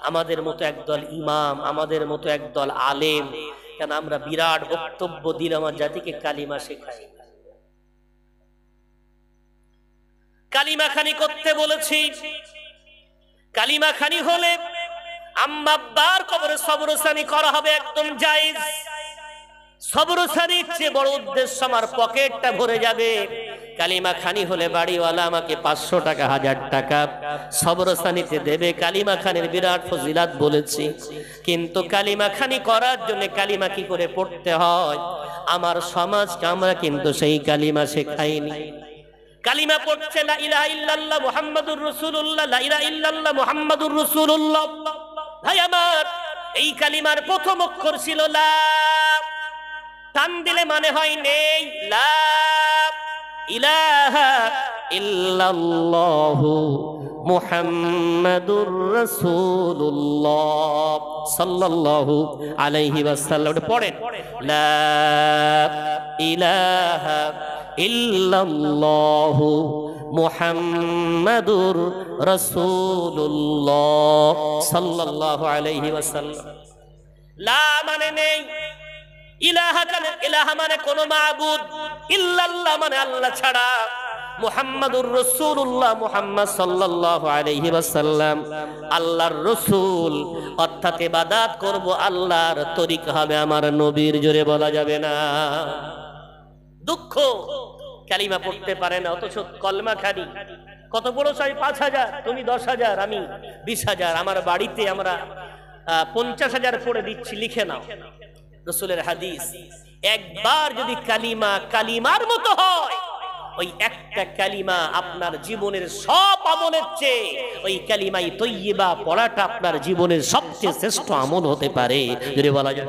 আমাদের মতো একদল ইমাম, আমাদের মতো একদল আলেম। কেন আমরা বিরাট বক্তব্য দিলে আমার জাতিকে কালিমা শেখাই। কালিমা খানি করতে বলেছি, কালিমা খানি হলে আম্মা আব্বার কবরে সবরসানি করা হবে, একদম জায়েজ। সবরসানির চেয়ে বড় উদ্দেশ্য আমার পকেটটা ভরে যাবে। কালিমা খানি হলে বাড়িওয়ালা আমাকে 500 টাকা 1000 টাকা সবরসানিতে দেবে। কালিমা খানির বিরাট ফজিলাত বলেছি, কিন্তু কালিমা খানি করার জন্য কালিমা কি করে পড়তে হয় আমার সমাজকে আমরা কিন্তু সেই কালিমা শেখাইনি। কালিমা পড়ছে লা ইলাহা ইল্লাল্লাহ মুহাম্মাদুর রাসূলুল্লাহ, লা ইলাহা ইল্লাল্লাহ মুহাম্মাদুর রাসূলুল্লাহ। ভাই আমার, এই কালিমার প্রথম অক্ষর ছিল লা, টান দিলে মানে হয় নেই। লা ইলাহা ইল্লাল্লাহু মুহাম্মাদুর রাসূলুল্লাহ সাল্লাল্লাহু আলাইহি ওয়াসাল্লাম। পড়েন লা ইলাহা ইল্লাল্লাহু মুহাম্মাদুর রাসূলুল্লাহ সাল্লাল্লাহু আলাইহি ওয়াসাল্লাম। লা মানে নেই, ইলাহা মানে কোন মাবুদ, ইল্লাল্লাহ মানে আল্লাহ ছাড়া, মুহাম্মাদুর রাসূলুল্লাহ মুহাম্মদ সাল্লাল্লাহু আলাইহি ওয়াসাল্লাম আল্লাহর রাসূল, অর্থাৎ ইবাদত করব আল্লাহর তরিকা হবে আমার নবীর। জোরে বলা যাবে না। দুঃখ কালিমা পড়তে পারে না, অথচ কলমা খানি কত বড় চাই 5000, তুমি 10,000, আমি 20,000। আমার বাড়িতে আমরা 50,000 পড়ে দিচ্ছি, লিখে নাও। রাসূলের হাদিস, একবার যদি কালিমা কালিমার মতো হয় ওই একটা কালিমা আপনার জীবনের সব আমলের চেয়ে ওই কালিমাই তৈয়বা পড়াটা আপনার জীবনের সবচেয়ে শ্রেষ্ঠ আমল হতে পারে যদি বলা যায়।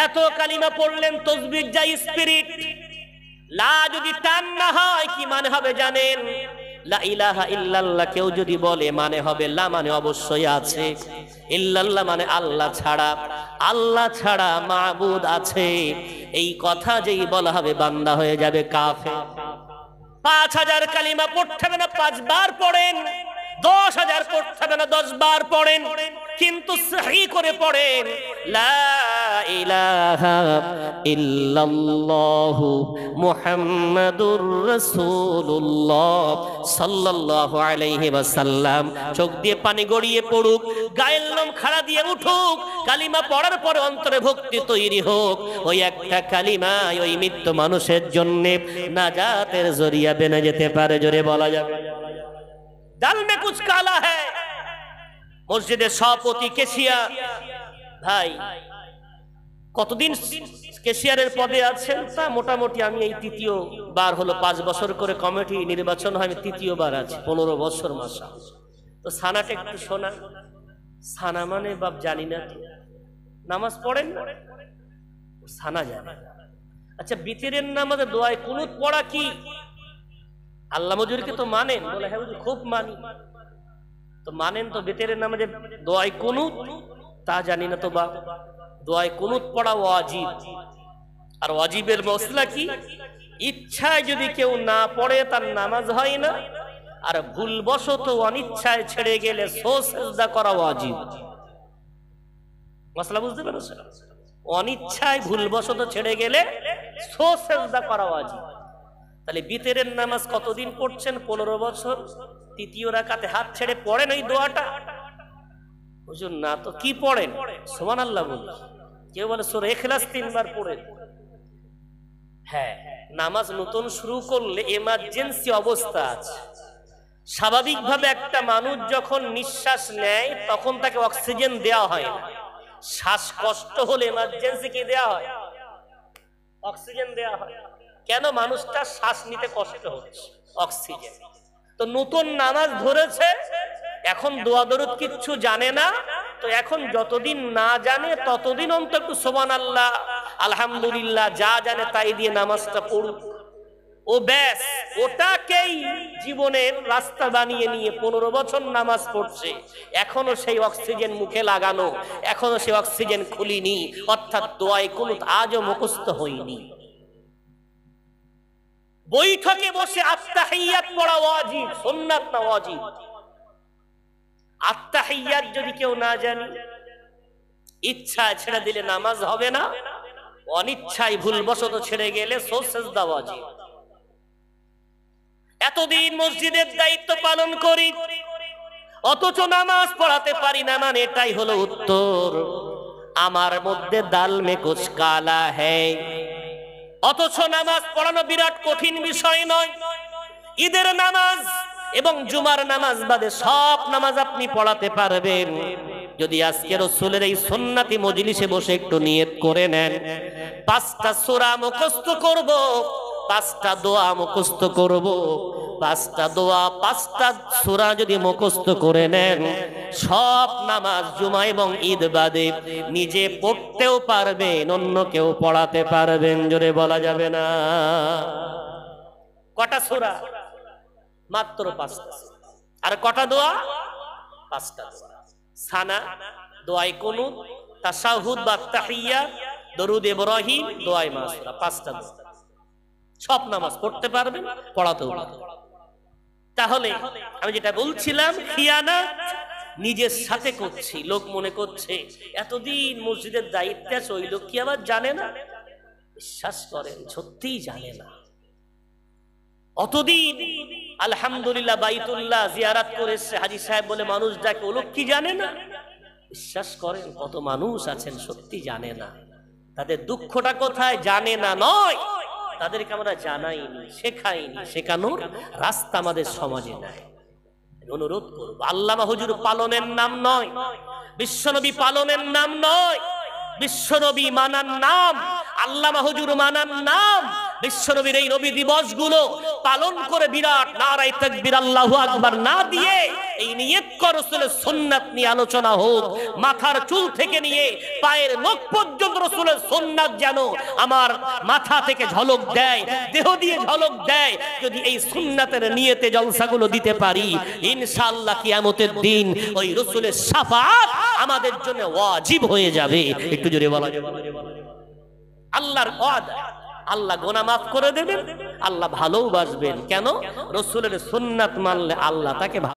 এত কালিমা পড়লেন, তাসবিহ যাই স্পিরিট, লা যদি টান না হয় কি মানে হবে জানেন? লা ইলাহা ইল্লাল্লাহ কেউ যদি বলে মানে হবে লা মানে অবশ্যই আছে, ইল্লাল্লাহ মানে আল্লাহ ছাড়া, আল্লাহ ছাড়া মাবুদ আছে। এই কথা যেই বলা হবে বান্দা হয়ে যাবে কাফের। 5000 কালিমা পড়তে হবে না 5 বার পড়েন, 10,000 পড়তে হবে না 10 বার পড়েন, কিন্তু সহি করে পড়েন লা ইলাহা ইল্লাল্লাহু মুহাম্মাদুর রাসূলুল্লাহ সাল্লাল্লাহু আলাইহি ওয়াসাল্লাম। চোখ দিয়ে পানি গড়িয়ে পড়ুক, গায়ের লোম খাড়া দিয়ে উঠুক, কালিমা পড়ার পরে অন্তরে ভক্তি তৈরি হোক। ওই একটা কালিমা ওই মৃত্যু মানুষের জন্য নাজাতের জরিয়া বেনে যেতে পারে, জোরে বলা যাবে। দাল মে কুছ কালা হ্যায়। মসজিদের সভাপতি কেশিয়া ভাই কতদিন কেশিয়ারের পদে আছেন? তা মোটামুটি আমি এই 3য় বার হলো, 5 বছর করে কমিটি নির্বাচন হয়, আমি 3য় বার আছি, 15 বছর মাসা। তো সানাটা একটু শোনা। সানা মানে বাপ জানি না, নামাজ পড়েন না, সানা জানে। আচ্ছা, বিতরের নামাজে দোয়ায় কুনুত পড়া কি? আল্লাহ মজুরকে তো মানেন? বলে হ্যাঁ খুব মানি। তো মানেন তো বিতরের নামাজে দোয়ায় কুনুত? তা জানি না তো বাপ। দোয়ায় কুনুত পড়া ওয়াজিব। আর ওয়াজিবের মসলা কি? ইচ্ছায় যদি কেউ না পড়ে তার নামাজ হয় না, আর ভুলবশত অনিচ্ছায় ছেড়ে গেলে সুজদা করা ওয়াজিব। মসলা বুঝতে পেরেছেন? অনিচ্ছায় ভুলবশত ছেড়ে গেলে সুজদা করা ওয়াজিব। তাহলে বিতরের নামাজ কতদিন পড়ছেন? 15 বছর। 3য় রাকাতে হাত ছেড়ে পড়েন এই দোয়াটা? বুঝুন না তো কি পড়েন? সুবহানাল্লাহ বলি। কেউ বলে সূরা ইখলাস 3 বার পড়েন। হ্যাঁ, নামাজ নতুন শুরু করলে এমার্জেন্সি অবস্থা আছে। স্বাভাবিকভাবে একটা মানুষ যখন নিঃশ্বাস নেয় তখন তাকে অক্সিজেন দেওয়া হয় না। শ্বাসকষ্ট হলে এমার্জেন্সি কি দেওয়া হয়? অক্সিজেন দেওয়া হয়। কেন? মানুষটা শ্বাস নিতে কষ্ট হচ্ছে, অক্সিজেন। তো নতুন নামাজ ধরেছে, এখন দোয়া দরুদ কিচ্ছু জানে না। তো এখন যতদিন না জানে ততদিন অন্তত একটু সুবহানাল্লাহ আলহামদুলিল্লাহ যা জানে তাই দিয়ে নামাজটা পড়ুক। ও ব্যাস, ওটাকেই জীবনের রাস্তা বানিয়ে নিয়ে 15 বছর নামাজ পড়ছে। এখনো সেই অক্সিজেন মুখে লাগানো, এখনো সেই অক্সিজেন খুলিনি, অর্থাৎ দোয়ায়ে কুনুত আজও মুখস্থ হয়নি। বৈঠকে বসে আত্তাহিয়াত পড়া ওয়াজিব, সুন্নাত না ওয়াজিব। আত্তাহিয়াত যদি কেউ না জানি, ইচ্ছা ছেড়ে দিলে নামাজ হবে না, অনিচ্ছায় ভুলবশত ছেড়ে গেলে সুজদা ওয়াজিব। এতদিন মসজিদের দায়িত্ব পালন করি, অথচ নামাজ পড়াতে পারি না, মানে এটাই হলো উত্তর। আমার মধ্যে দাল মে কুছ কালা হ্যায়। অথচ নামাজ পড়ানো বিরাট কঠিন বিষয় নয়। ঈদের নামাজ এবং জুমার নামাজ বাদে সব নামাজ আপনি পড়াতে পারবেন যদি আজকে রাসূলের এই সুন্নতি মজলিসে বসে একটু নিয়ত করে নেন। 5টা সূরা মুখস্থ করব, 5টা দোয়া মুখস্থ করব, 5টা দোয়া 5টা সূরা যদি মুখস্থ করে নেন, সব নামাজ জুমা এবং ঈদ বাদে নিজে পড়তেও পারবেন, অন্য কেউ পড়াতে পারবেন, জোরে বলা যাবে না। কটা সূরা? মাত্র 5টা। আর কটা দোয়া? 5টা দোয়া। সানা, দোয়ায়ে কুনুত, তাশাহুদ বা তাহিয়াত, দরুদ ইব্রাহিম, দোয়ায়ে মাসুরা, 5টা দোয়া। সব নামাজ পড়তে পারবেন, পড়াতেও পারবেন। তাহলে আমি যেটা বলছিলাম, খিয়ানাত নিজের সাথে করছি, লোক মনে করছে এতদিন মসজিদের দায়িত্বে আছে, ওই লোক কি আবার জানে না? বিশ্বাস করেন সত্যিই জানে না। অতদিন আলহামদুলিল্লাহ বাইতুল্লাহ জিয়ারাত করেছে হাজী সাহেব বলে মানুষ ডাকে, ও লোক কি জানে না? বিশ্বাস করেন কত মানুষ আছেন সত্যি জানে না। তাদের দুঃখটা কোথায়? জানে না নয়, তাদেরকে আমরা জানাইনি, শেখাইনি, শেখানোর রাস্তা আমাদের সমাজে নাই। অনুরোধ করব, আল্লামা হুজুর পালনের নাম নয়, বিশ্বনবী পালনের নাম নয়, বিশ্বনবী মানার নাম, আল্লামা হুজুর মানার নাম, বিশ্বনবীর এই নবী দিবসগুলো পালন করে বিরাট নারায়ে তাকবীর আল্লাহু আকবার না দিয়ে এই নিয়ত কর রাসূলের সুন্নাত নিয়ে আলোচনা হোক। মাথার চুল থেকে নিয়ে পায়ের নখ পর্যন্ত রাসূলের সুন্নাত যেন আমার মাথা থেকে ঝলক দেয়, দেহ দিয়ে ঝলক দেয়। যদি এই সুন্নাতের নিয়তে জলসাগুলো দিতে পারি, ইনশাআল্লাহ কিয়ামতের দিন ওই রাসূলের শাফাআত আমাদের জন্য ওয়াজিব হয়ে যাবে। একটু জোরে বলা যাবে। আল্লাহর ওয়াদা, আল্লাহ গুনাহ মাফ করে দেবেন, আল্লাহ ভালোবাসবেন। কেন? রাসূলের সুন্নাত মানলে আল্লাহ তাকে